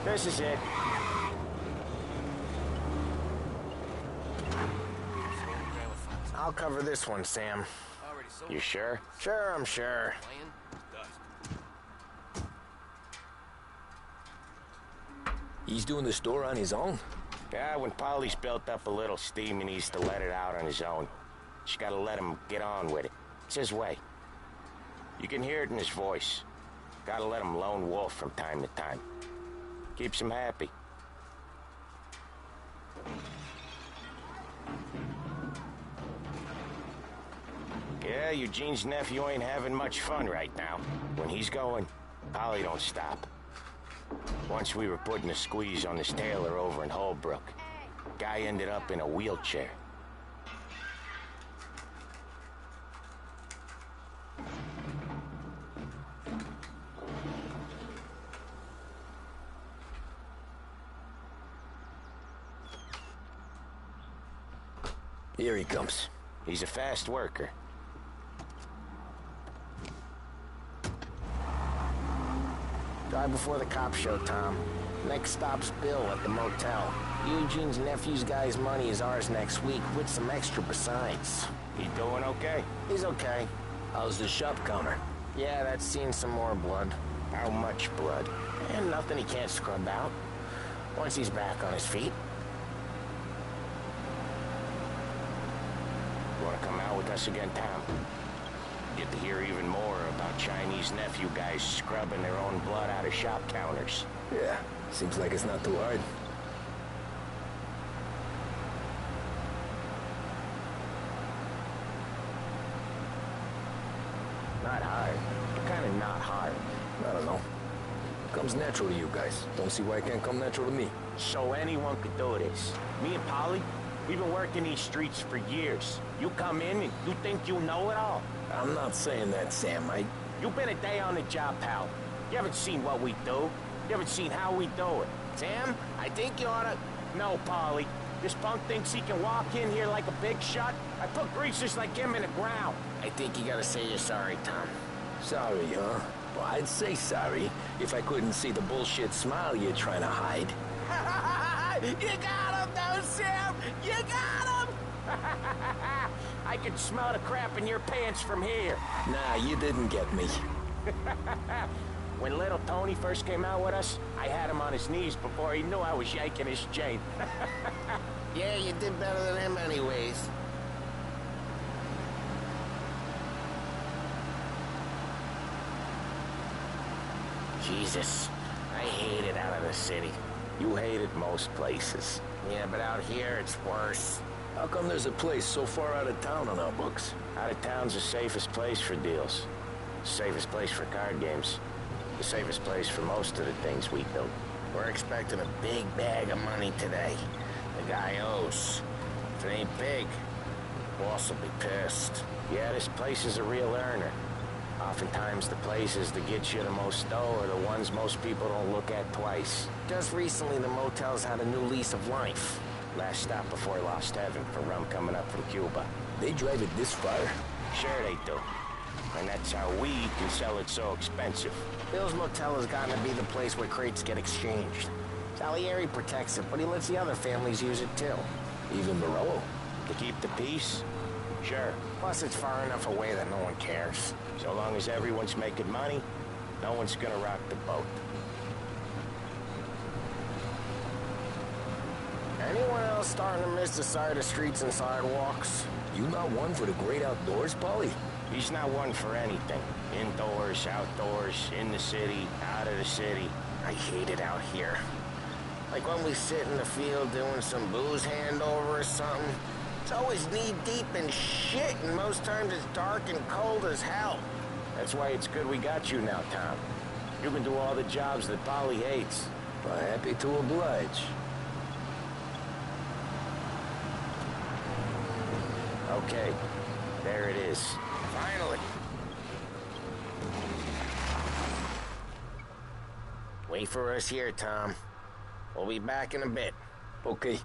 This is it. I'll cover this one, Sam. You sure? Sure, I'm sure. He's doing the store on his own? Yeah, when Polly's built up a little steam, he needs to let it out on his own. Just gotta let him get on with it. It's his way. You can hear it in his voice. Gotta let him lone wolf from time to time. Keeps him happy. Yeah, Eugene's nephew ain't having much fun right now. When he's going, Polly don't stop. Once we were putting a squeeze on this tailor over in Holbrook. Guy ended up in a wheelchair. Here he comes. He's a fast worker. Drive before the cops show, Tom. Next stop's Bill at the motel. Eugene's nephew's guy's money is ours next week, with some extra besides. He doing okay? He's okay. How's the shop counter? Yeah, that's seen some more blood. How much blood? And nothing he can't scrub out. Once he's back on his feet. Want to come out with us again, Tom? Get to hear even more about Chinese nephew guys scrubbing their own blood out of shop counters. Yeah, seems like it's not too hard. Not hard. Kind of not hard. I don't know. Comes natural to you guys. Don't see why it can't come natural to me. So anyone could do this. Me and Polly, we've been working these streets for years. You come in and you think you know it all. I'm not saying that, Sam. You've been a day on the job, pal. You haven't seen what we do. You haven't seen how we do it. Sam, I think you oughta... No, Polly. This punk thinks he can walk in here like a big shot. I put greasers like him in the ground. I think you gotta say you're sorry, Tom. Sorry, huh? Well, I'd say sorry if I couldn't see the bullshit smile you're trying to hide. You got him, though, Sam! You got him! I can smell the crap in your pants from here. Nah, you didn't get me. When little Tony first came out with us, I had him on his knees before he knew I was yanking his chain. Yeah, you did better than him anyways. Jesus, I hate it out of the city. You hate it most places. Yeah, but out here it's worse. How come there's a place so far out of town on our books? Out of town's the safest place for deals. The safest place for card games. The safest place for most of the things we do. We're expecting a big bag of money today. The guy owes. If it ain't big, boss will be pissed. Yeah, this place is a real earner. Oftentimes, the places that get you the most dough are the ones most people don't look at twice. Just recently, the motel's had a new lease of life. Last stop before Lost Heaven for rum coming up from Cuba. They drive it this far? Sure they do. And that's how we can sell it so expensive. Bill's Motel has gotten to be the place where crates get exchanged. Salieri protects it, but he lets the other families use it too. Even Morello? To keep the peace? Sure. Plus, it's far enough away that no one cares. So long as everyone's making money, no one's gonna rock the boat. Anyone else starting to miss the side of streets and sidewalks? You not one for the great outdoors, Paulie? He's not one for anything. Indoors, outdoors, in the city, out of the city. I hate it out here. Like when we sit in the field doing some booze handover or something. It's always knee-deep in shit, and most times it's dark and cold as hell. That's why it's good we got you now, Tom. You can do all the jobs that Polly hates. Well, happy to oblige. Okay, there it is. Finally. Wait for us here, Tom. We'll be back in a bit. Okay.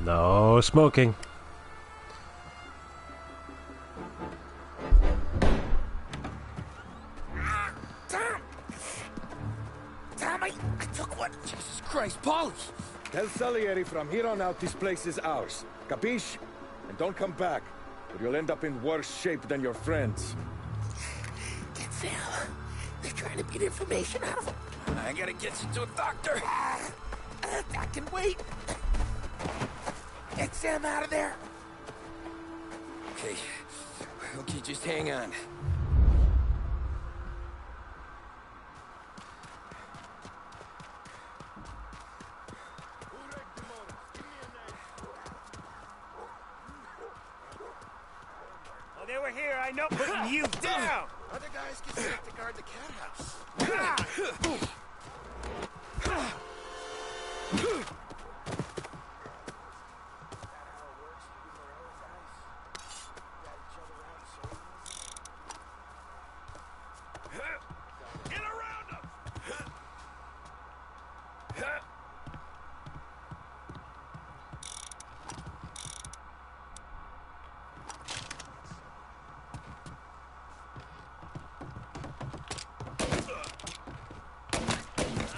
No smoking. Tom, I took one. Jesus Christ, Paulie! Tell Salieri from here on out this place is ours. Capiche? And don't come back, or you'll end up in worse shape than your friends. Get Sam. They're trying to get information out of him. I gotta get you to a doctor. I can wait. Get Sam out of there. Okay. Okay, just hang on. Oh, they were here, I know. Putting you down. Other guys get sent to guard the cat house. Get around him!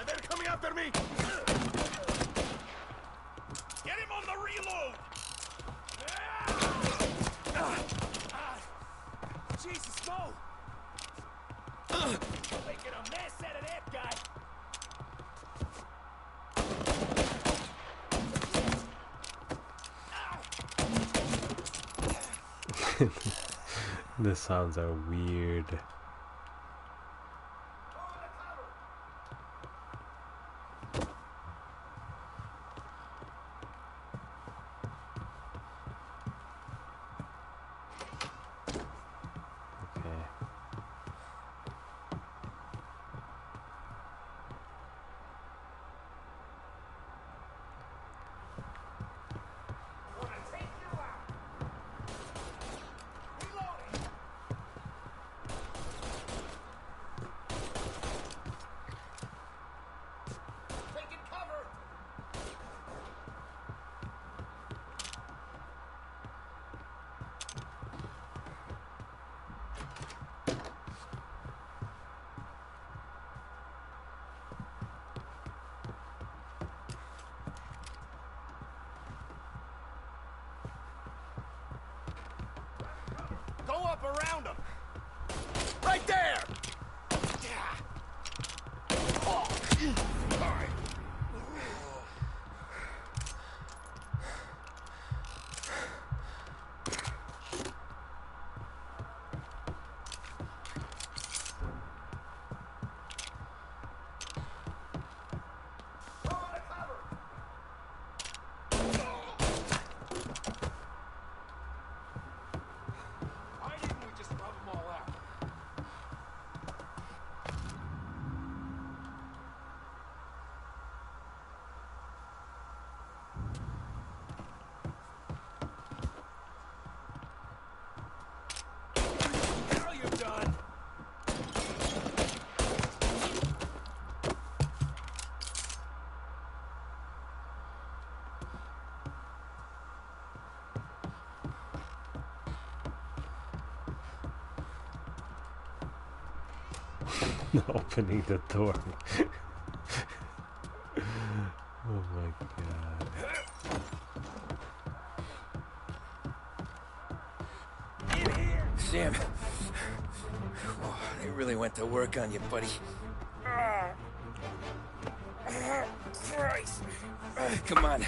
They're coming after me! Get him on the reload! Jesus, Mo! Making a mess out of that guy. The sounds are weird. Go up around him. Right there. All right. Why didn't we just rub them all out? Opening the door. Oh my god. Sam. Oh, they really went to work on you, buddy. Christ. Come on.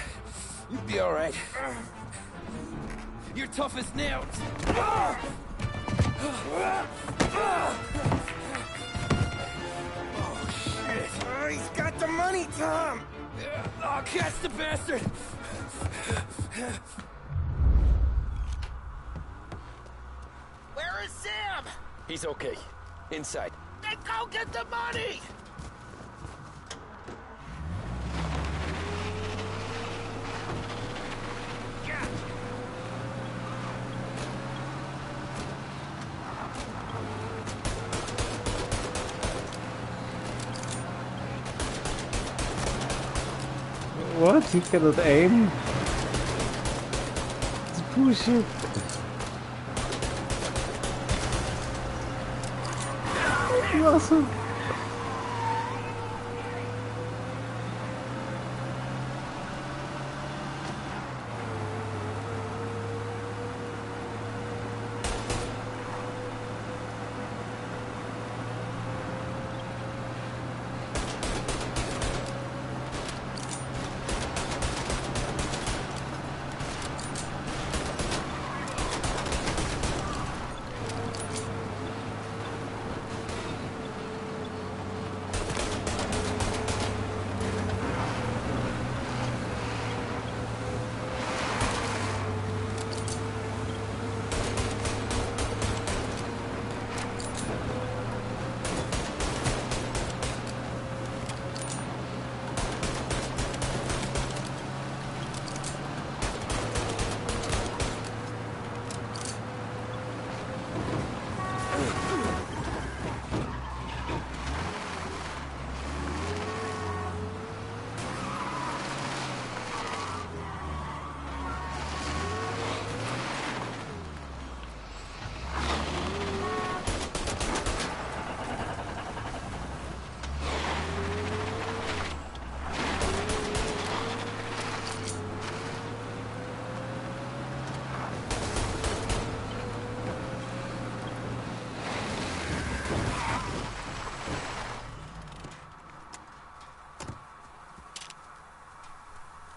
You'll be all right. You're tough as nails. Oh, shit. He's got the money, Tom. Oh, catch the bastard. Where is Sam? He's okay. Inside. Then go get the money! What? He cannot aim? It's bullshit. Awesome.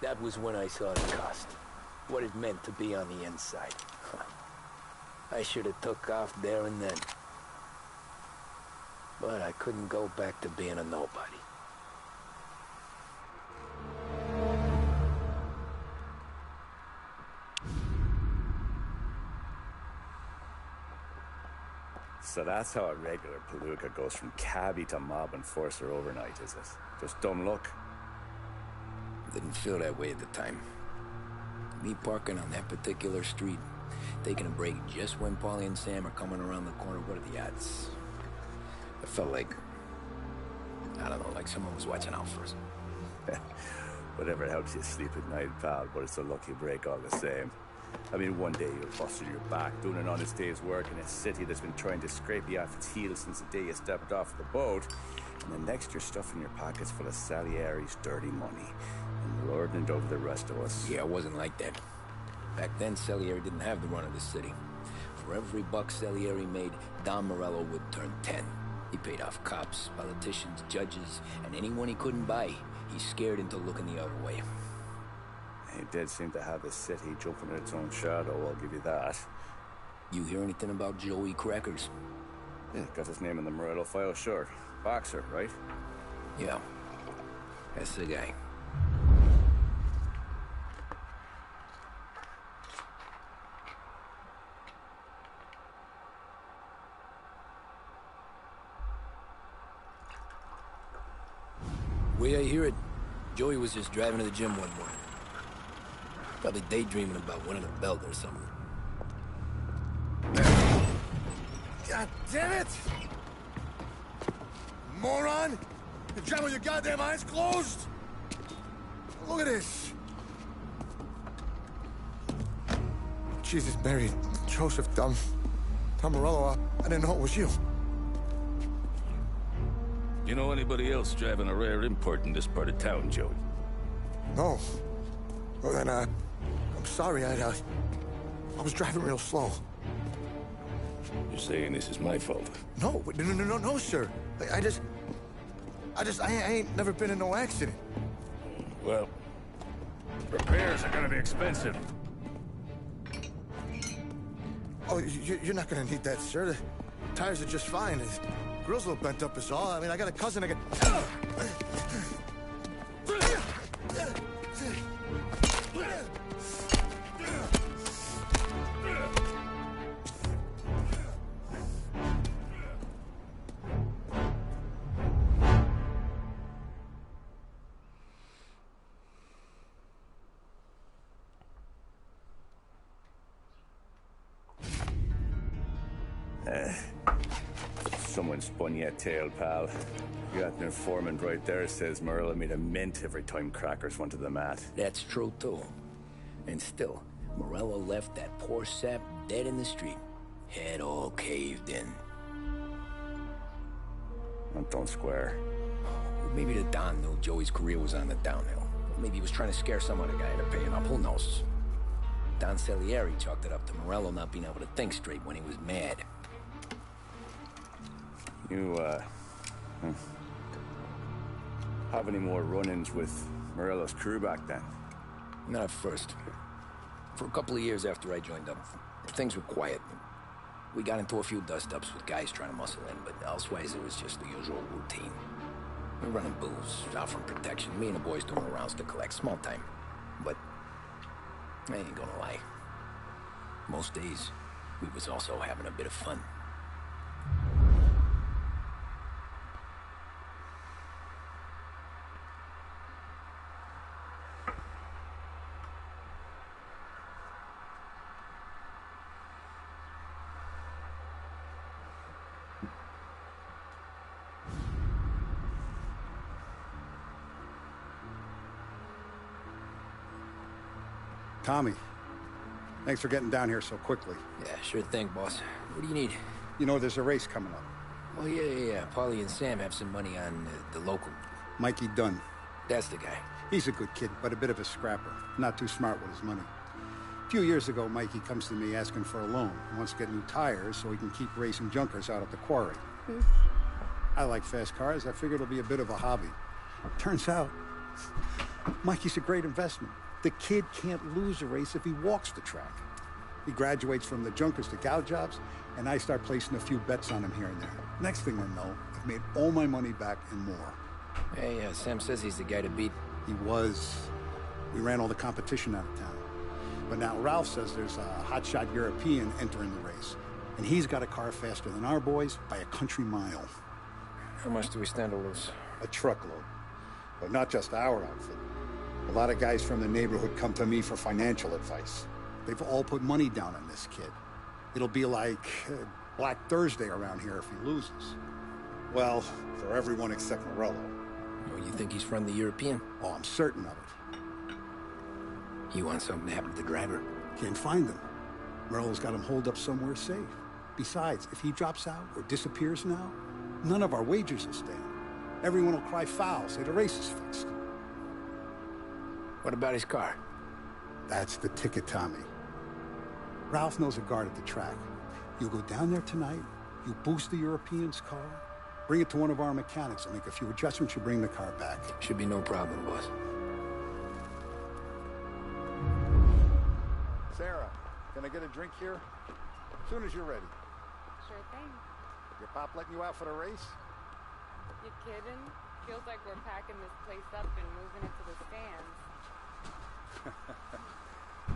That was when I saw the cost. What it meant to be on the inside. I should have took off there and then. But I couldn't go back to being a nobody. So that's how a regular palooka goes from cabbie to mob enforcer overnight, is it? Just dumb luck? Didn't feel that way at the time. Me parking on that particular street, taking a break just when Paulie and Sam are coming around the corner, what are the odds? I felt like, I don't know, like someone was watching out for us. Whatever helps you sleep at night, pal, but it's a lucky break all the same. I mean, one day you're busting your back doing an honest day's work in a city that's been trying to scrape you off its heels since the day you stepped off the boat, and the next you're stuffing your pockets full of Salieri's dirty money and lording it over the rest of us. Yeah, it wasn't like that. Back then, Salieri didn't have the run of the city. For every buck Salieri made, Don Morello would turn 10. He paid off cops, politicians, judges, and anyone he couldn't buy, he scared into looking the other way. He did seem to have the city jumping in its own shadow, I'll give you that. You hear anything about Joey Crackers? Yeah, got his name in the Morello file, sure. Boxer, right? Yeah, that's the guy. Way I hear it, Joey was just driving to the gym one morning. Probably daydreaming about winning a belt or something. God damn it! Moron! You're driving with your goddamn eyes closed? Look at this! Jesus, Mary, Joseph, Tom Morello, I didn't know it was you. You know anybody else driving a rare import in this part of town, Joey? No. Well, then, I'm sorry, I was driving real slow. You're saying this is my fault? No, no, sir. I ain't never been in no accident. Well, repairs are gonna be expensive. Oh, you're not gonna need that, sir. The tires are just fine. The grill's a little bent up is all. I mean, I got a cousin I can... Someone spun you a tail, pal. You got an informant right there says Morello made a mint every time crackers went to the mat. That's true, too. And still, Morello left that poor sap dead in the street. Head all caved in. That don't square. Maybe the Don knew Joey's career was on the downhill. Maybe he was trying to scare some other guy into paying up. Who knows? Don Salieri chalked it up to Morello not being able to think straight when he was mad. You, have any more run-ins with Morello's crew back then? Not at first. For a couple of years after I joined up, things were quiet. We got into a few dust-ups with guys trying to muscle in, but elsewise it was just the usual routine. We're running booze, out from protection, me and the boys doing rounds to collect, small time. But I ain't gonna lie. Most days, we was also having a bit of fun. Tommy, thanks for getting down here so quickly. Yeah, sure thing, boss. What do you need? You know, there's a race coming up. Oh, yeah. Paulie and Sam have some money on the local. Mikey Dunn. That's the guy. He's a good kid, but a bit of a scrapper. Not too smart with his money. A few years ago, Mikey comes to me asking for a loan. He wants to get new tires so he can keep racing junkers out at the quarry. I like fast cars. I figured it'll be a bit of a hobby. Turns out, Mikey's a great investment. The kid can't lose a race if he walks the track. He graduates from the junkers to gal jobs, and I start placing a few bets on him here and there. Next thing I know, I've made all my money back and more. Hey, Sam says he's the guy to beat. He was. We ran all the competition out of town. But now Ralph says there's a hotshot European entering the race. And he's got a car faster than our boys by a country mile. How much do we stand to lose? A truckload. But not just our outfit. A lot of guys from the neighborhood come to me for financial advice. They've all put money down on this kid. It'll be like Black Thursday around here if he loses. Well, for everyone except Morello. Oh, you think he's from the European? Oh, I'm certain of it. You want something to happen to the driver? Can't find him. Morello's got him holed up somewhere safe. Besides, if he drops out or disappears now, none of our wagers will stand. Everyone will cry foul, say the race is fixed. What about his car? That's the ticket, Tommy. Ralph knows a guard at the track. You go down there tonight, you boost the European's car, bring it to one of our mechanics, and make a few adjustments, you bring the car back. Should be no problem, boss. Sarah, can I get a drink here? As soon as you're ready. Sure thing. Your pop letting you out for the race? You kidding? Feels like we're packing this place up and moving it to the stands.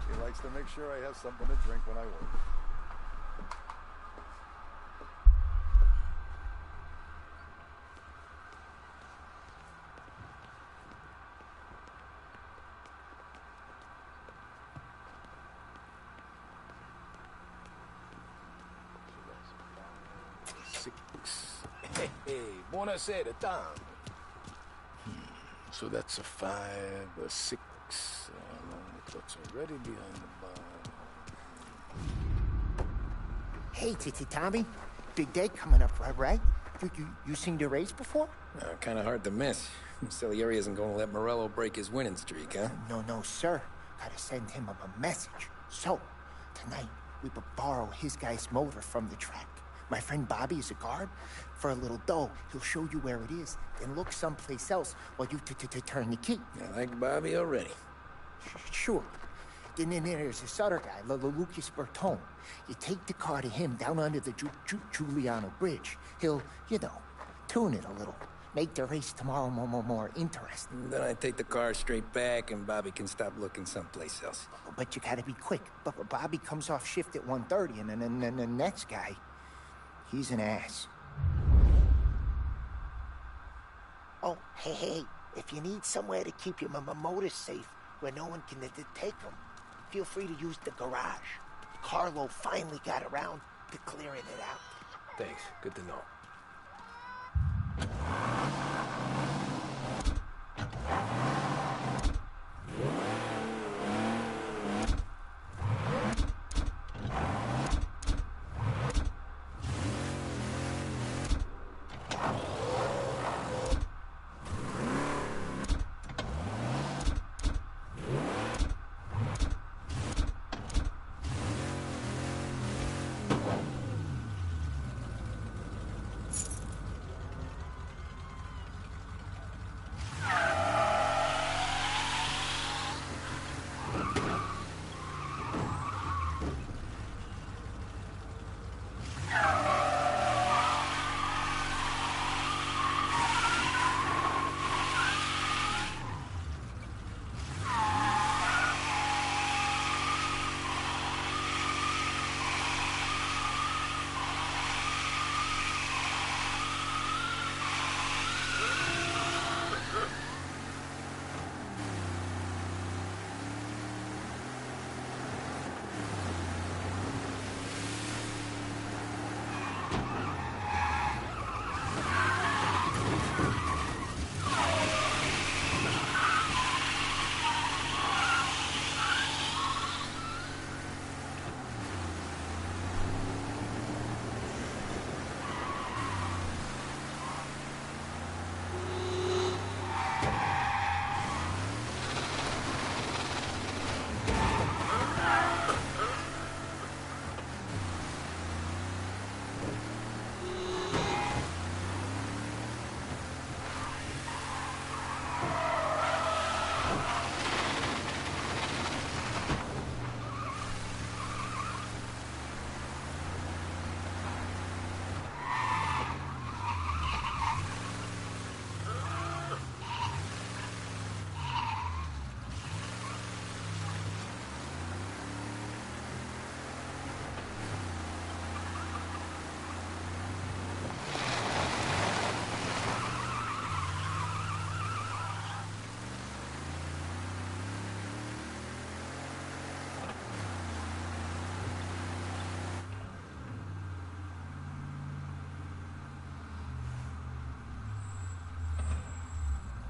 He likes to make sure I have something to drink when I work. Hey, buonasera, Tom. So that's a 5, a 6. Thoughts already behind the bar. Hey, Tommy. Big day coming up, right? You seen the race before? Kind of hard to miss. Salieri isn't going to let Morello break his winning streak, huh? No, sir. Gotta send him a message. So, tonight, we borrow his guy's motor from the track. My friend Bobby is a guard. For a little dough, he'll show you where it is, then look someplace else while you turn the key. I like Bobby already. Sure. Then there's this other guy, Lucas Bertone. You take the car to him down under the Giuliano Bridge. He'll, tune it a little. Make the race tomorrow more interesting. Then I take the car straight back and Bobby can stop looking someplace else. But you gotta be quick. But Bobby comes off shift at 1:30 and then the next guy, he's an ass. Oh, hey, if you need somewhere to keep your motor safe where no one can take them, feel free to use the garage. Carlo finally got around to clearing it out. Thanks. Good to know.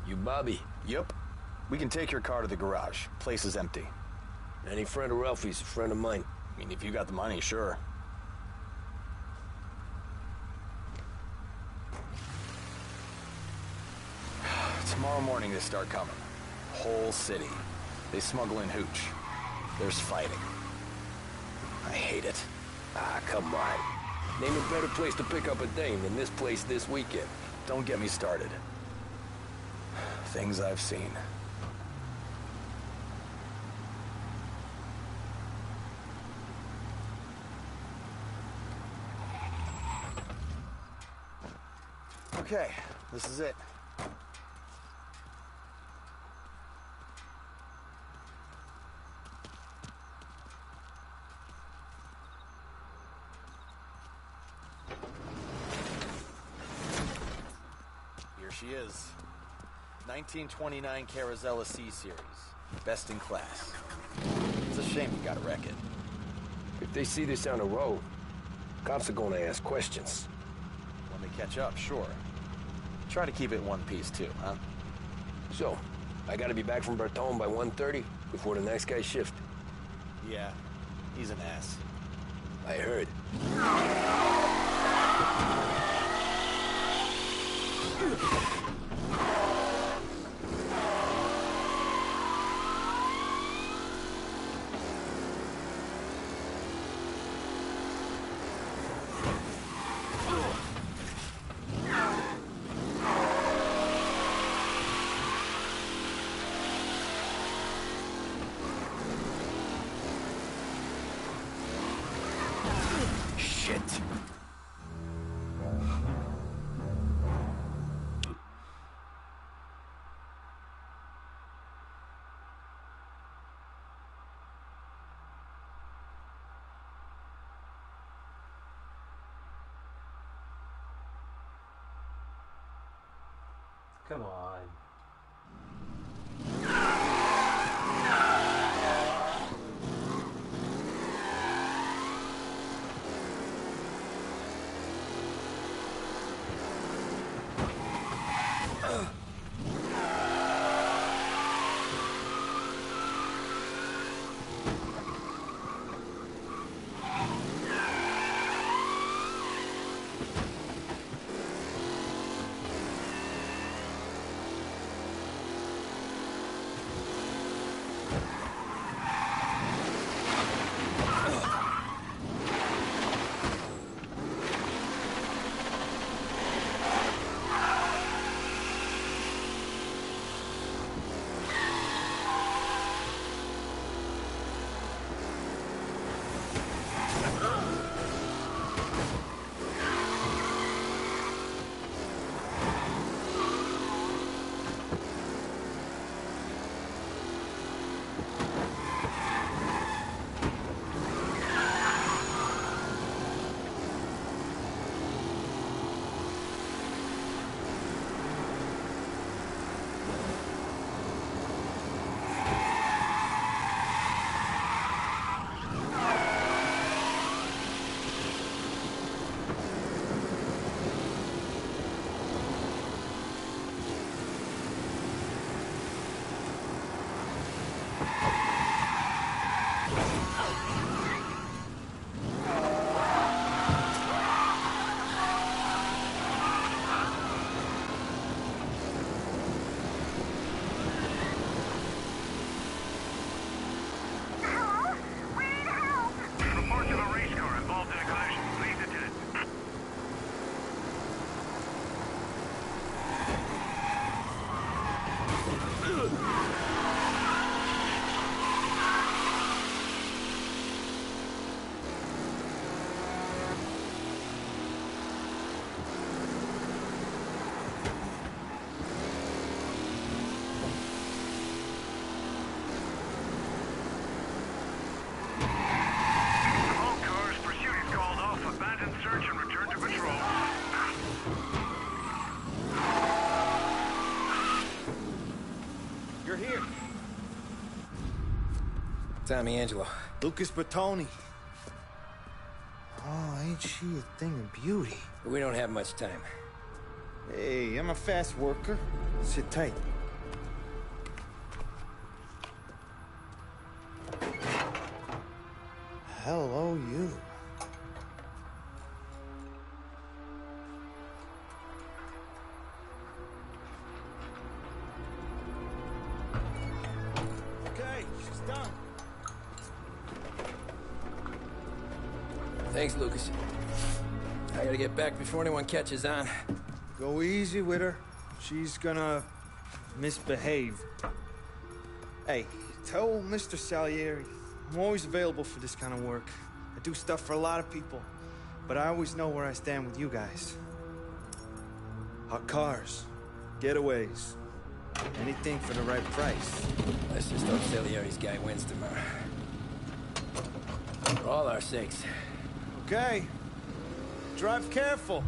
You Bobby? Yep. We can take your car to the garage. Place is empty. Any friend of Ralphie's a friend of mine. I mean, if you got the money, sure. Tomorrow morning they start coming. Whole city. They smuggle in hooch. There's fighting. I hate it. Ah, come on. Name a better place to pick up a dame than this place this weekend. Don't get me started. Things I've seen. Okay, this is it. Here she is. 1929 Carazella C Series. Best in class. It's a shame you gotta wreck it. If they see this on the road, cops are gonna ask questions. When they catch up, sure. Try to keep it one piece too, huh? So, I gotta be back from Bertone by 1:30 before the next guy shift. Yeah, he's an ass. I heard. Shit. Come on. Tommy Angelo. Lucas Bertoni. Oh, ain't she a thing of beauty? We don't have much time. Hey, I'm a fast worker. Sit tight. Hello, you. Okay, she's done. Thanks, Lucas. I gotta get back before anyone catches on. Go easy with her. She's gonna misbehave. Hey, tell Mr. Salieri I'm always available for this kind of work. I do stuff for a lot of people, but I always know where I stand with you guys. Hot cars, getaways, anything for the right price. Let's just hope Salieri's guy wins tomorrow. For all our sakes. Okay. Drive careful.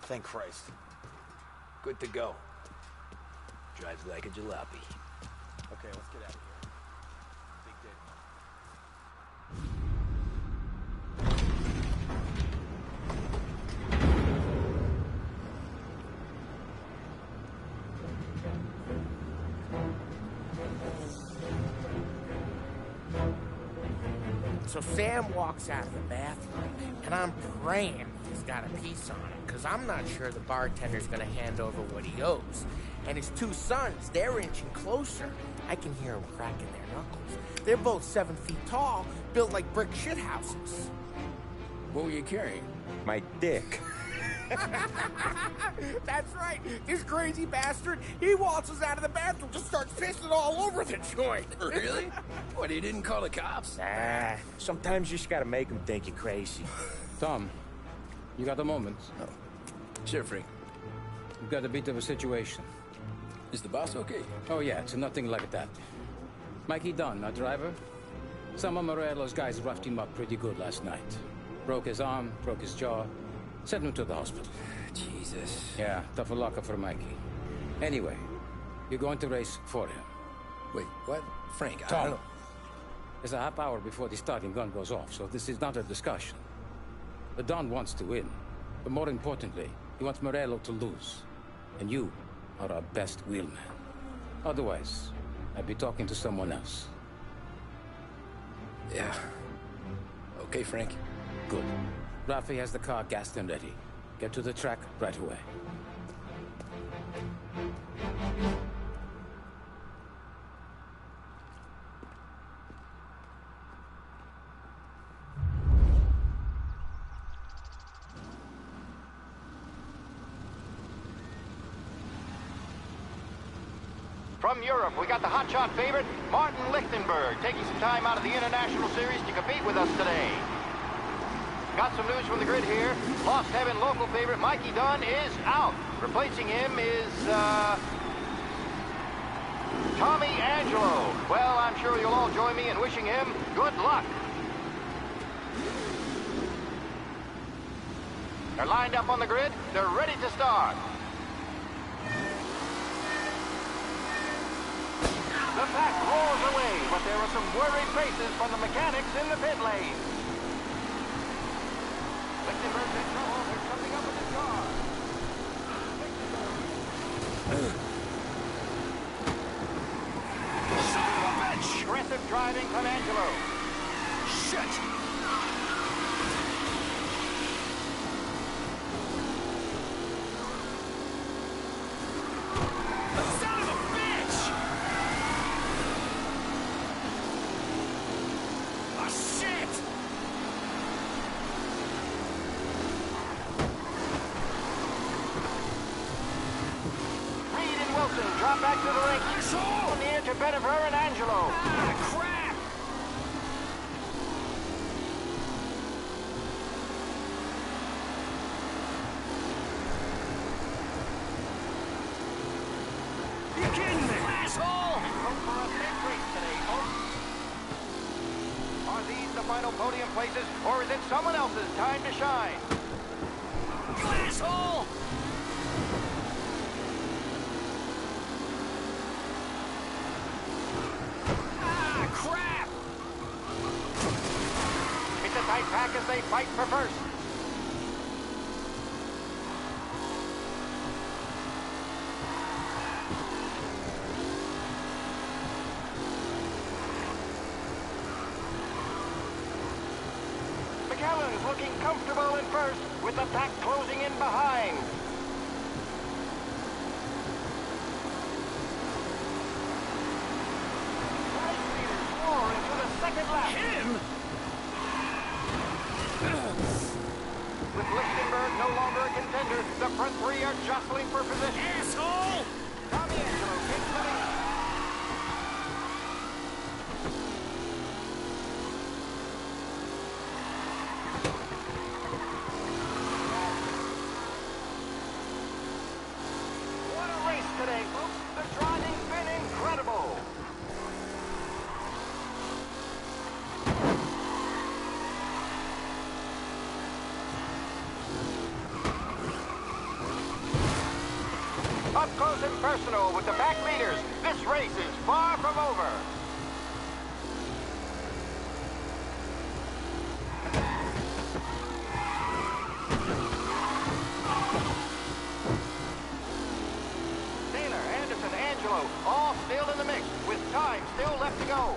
Thank Christ. Good to go. Drives like a jalopy. Okay, let's get out of here. Big day So Sam walks out of the bathroom, and I'm praying he's got a piece on it, because I'm not sure the bartender's going to hand over what he owes. And his two sons, they're inching closer. I can hear them cracking their knuckles. They're both 7 feet tall, built like brick shithouses. What were you carrying? My dick. That's right. This crazy bastard, he waltzes out of the bathroom, just starts pissing all over the joint. Really? What, he didn't call the cops? Nah, sometimes you just gotta make them think you're crazy. Tom, you got a moment? Oh. Sure, Frank. We've got a bit of a situation. Is the boss okay? Oh, yeah, it's nothing like that. Mikey Dunn, our driver. Some of Morello's guys roughed him up pretty good last night. Broke his arm, broke his jaw. Sent him to the hospital. Jesus. Yeah, tough luck for Mikey. Anyway, you're going to race for him. Wait, what? Frank, I Tom, don't know. there's a half hour before the starting gun goes off, so this is not a discussion. The Don wants to win, but more importantly, he wants Morello to lose. And you are our best wheelman. Otherwise, I'd be talking to someone else. Yeah. Okay, Frank. Good. Rafi has the car gassed and ready. Get to the track right away. From Europe, we got the hotshot favorite, Martin Lichtenberg, taking some time out of the International Series to compete with us today. Got some news from the grid here. Lost Heaven local favorite Mikey Dunn is out. Replacing him is, Tommy Angelo. Well, I'm sure you'll all join me in wishing him good luck. They're lined up on the grid. They're ready to start. The pack roars away, but there are some worried faces from the mechanics in the pit lane. Lichtenberg's in trouble. There's something up with his car. Son of a bitch! Aggressive driving from Angelo. Shit! Son of a bitch! Oh, shit! Reed and Wilson drop back to the rink. On the edge of Benifer and Angelo. Ah, crap! You kidding me? Asshole! Hope for a safe race today, folks. Are these the final podium places, or is it someone else's time to shine? You asshole! Ah, crap! It's a tight pack as they fight for first. McAllen's looking comfortable in first, with the pack closing in behind. Race leaders roar into the second lap. Him? With Lichtenberg no longer a contender, the front three are jostling for position. Asshole! Tommy Angelo takes the lead. What a race today, folks. The driving's been incredible. Up close and personal with the back leaders. This race is far from over. Taylor, Anderson, Angelo, all still in the mix, with time still left to go.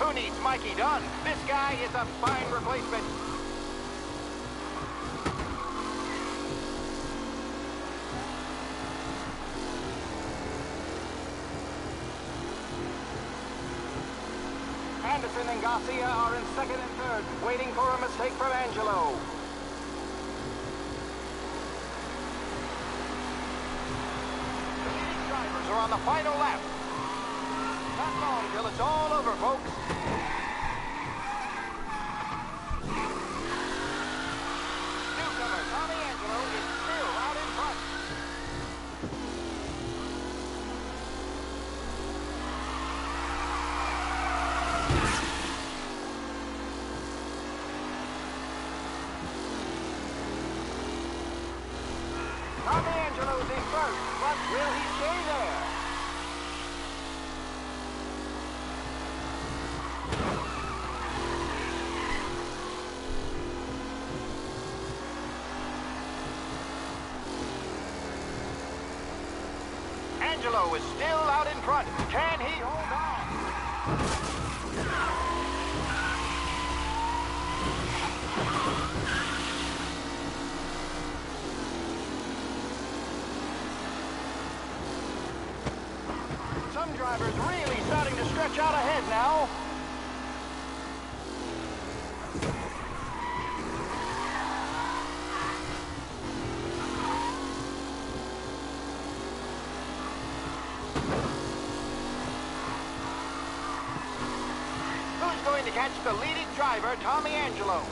Who needs Mikey Dunn? This guy is a fine replacement. Anderson and Garcia are in second and third, waiting for a mistake from Angelo. The leading drivers are on the final lap. Not long till it's all over, folks. Newcomer Tommy Angelo is still out in front. Tommy Angelo's in first, but will he stay there? Angelo is still out in front. Can he hold on? Some drivers really starting to stretch out ahead now. Who's going to catch the leading driver, Tommy Angelo?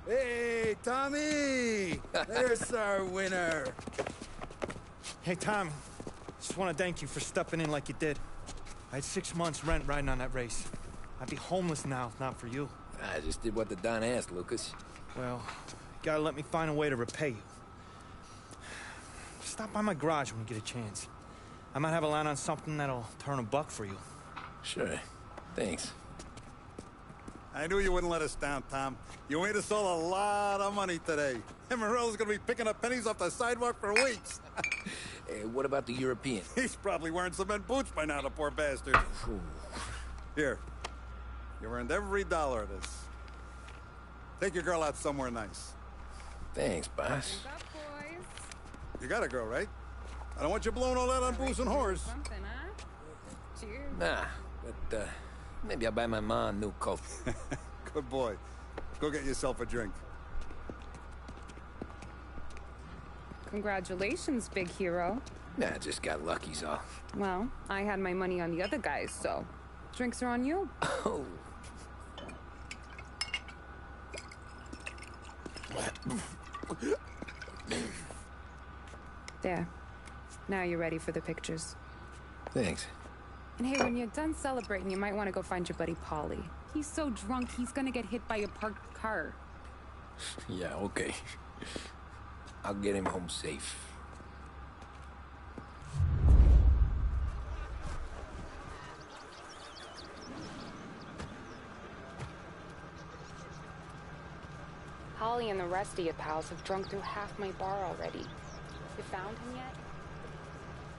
Hey, Tommy! There's our winner. Hey, Tom. Just want to thank you for stepping in like you did. I had 6 months rent riding on that race. I'd be homeless now if not for you. I just did what the Don asked, Lucas. Well, you gotta let me find a way to repay you. Stop by my garage when you get a chance. I might have a line on something that'll turn $1 for you. Sure. Thanks. I knew you wouldn't let us down, Tom. You made us all a lot of money today. And Morello's gonna be picking up pennies off the sidewalk for weeks. Hey, what about the European? He's probably wearing cement boots by now, the poor bastard. Here. You earned every dollar of this. Take your girl out somewhere nice. Thanks, boss. You got a girl, right? I don't want you blowing all that on booze and whores. Something, huh? Cheers. Nah, but, maybe I'll buy my ma a new coat. Good boy. Go get yourself a drink. Congratulations, big hero. Nah, I just got lucky's all. Well, I had my money on the other guys, so drinks are on you. Oh. There. Now you're ready for the pictures. Thanks. And hey, when you're done celebrating, you might want to go find your buddy Paulie. He's so drunk, he's gonna get hit by a parked car. Yeah, okay. I'll get him home safe. Holly and the rest of your pals have drunk through half my bar already. You found him yet?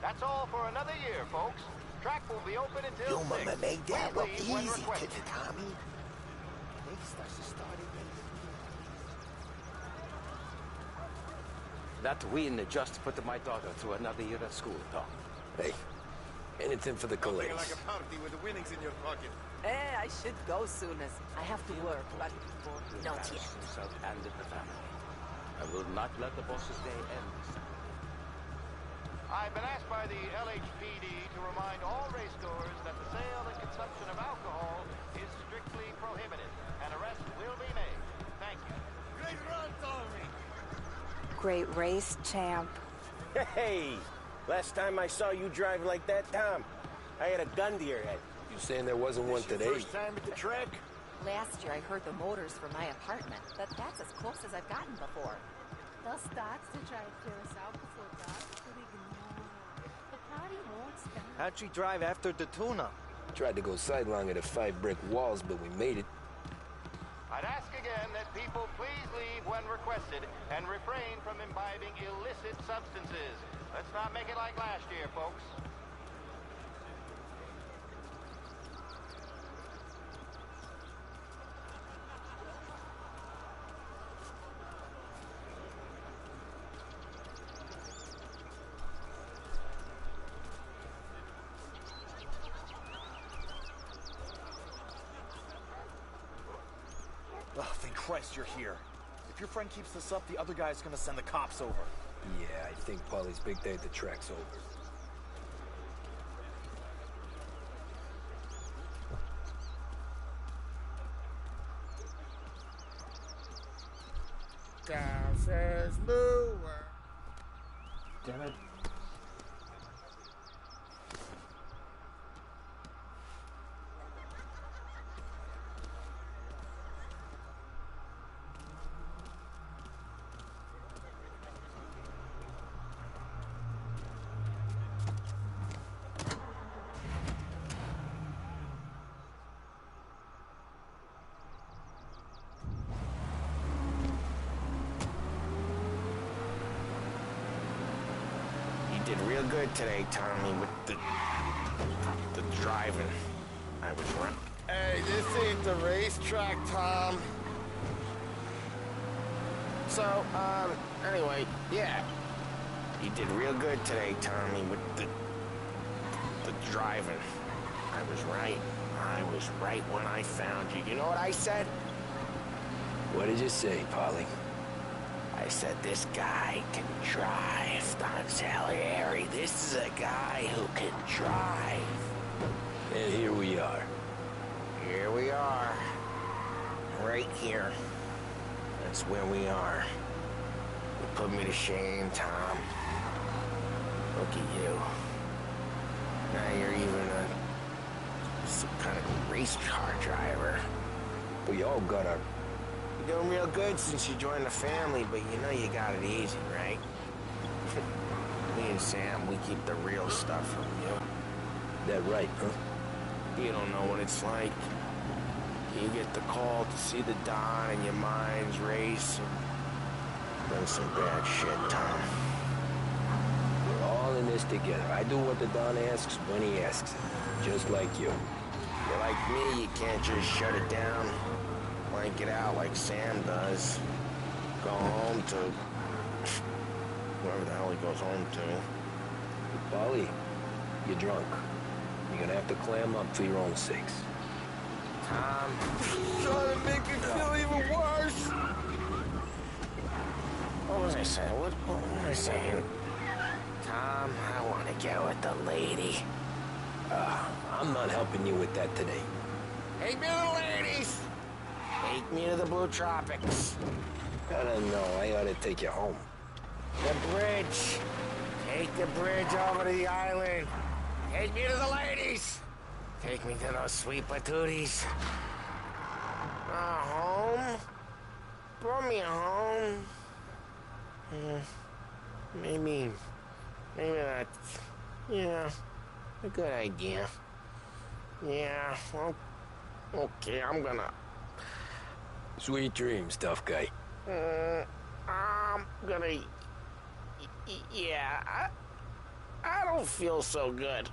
That's all for another year, folks. Track will be open until You 6. made that We look leave when easy, did requested. you, Tommy? Race starts to start again. That win just put my daughter through another year at school, Tom. Hey, anything for the Feeling Colays. like a party with the winnings in your pocket. I should go soon as I have to work, but not yet. Himself and the family. I will not let the boss's day end. I've been asked by the LHPD to remind all racegoers that the sale and consumption of alcohol is strictly prohibited. An arrest will be made. Thank you. Great run, Tommy! Great race, champ. Hey! Last time I saw you drive like that, Tom, I had a gun to your head. You saying there wasn't one today? First time at the track? Last year I heard the motors from my apartment, but that's as close as I've gotten before. They'll start to try to clear us out before dark, but ignore. The party won't stop. How'd you drive after the tuna? Tried to go sidelong at the 5 brick walls, but we made it. I'd ask again that people please leave when requested and refrain from imbibing illicit substances. Let's not make it like last year, folks. Oh, thank Christ you're here. If your friend keeps this up, the other guy's gonna send the cops over. Yeah, I think Polly's big day at the track's over. Down says Lou. Damn it. You did real good today, Tommy, with the driving. I was right. Hey, this ain't the racetrack, Tom. So, anyway, yeah. You did real good today, Tommy, with the driving. I was right. I was right when I found you. You know what I said? What did you say, Polly? I said, this guy can drive, Don Salieri. This is a guy who can drive. And here we are. Here we are. Right here. That's where we are. You put me to shame, Tom. Look at you. Now you're even some kind of race car driver. We all got our... You're doing real good since you joined the family, but you know you got it easy, right? Me and Sam, we keep the real stuff from you. That right, huh? You don't know what it's like. You get the call to see the Don and your minds race and done some bad shit, Tom. We're all in this together. I do what the Don asks when he asks it. Just like you. You're like me, you can't just shut it down. Blank it out like Sam does. Go home to whoever the hell he goes home to. Polly, you're drunk. You're gonna have to clam up for your own sakes. Tom. Trying to make it feel even worse. What was I saying? What was I saying? Tom, I want to get with the lady. I'm not helping you with that today. Take me to the ladies! Take me to the Blue Tropics. I don't know. I ought to take you home. The bridge. Take the bridge over to the island. Take me to the ladies. Take me to those sweet patooties. Home? Brought me home. Maybe that's, yeah, a good idea. Yeah, well, okay, I'm gonna... Sweet dreams, tough guy. I'm gonna... Yeah, I don't feel so good.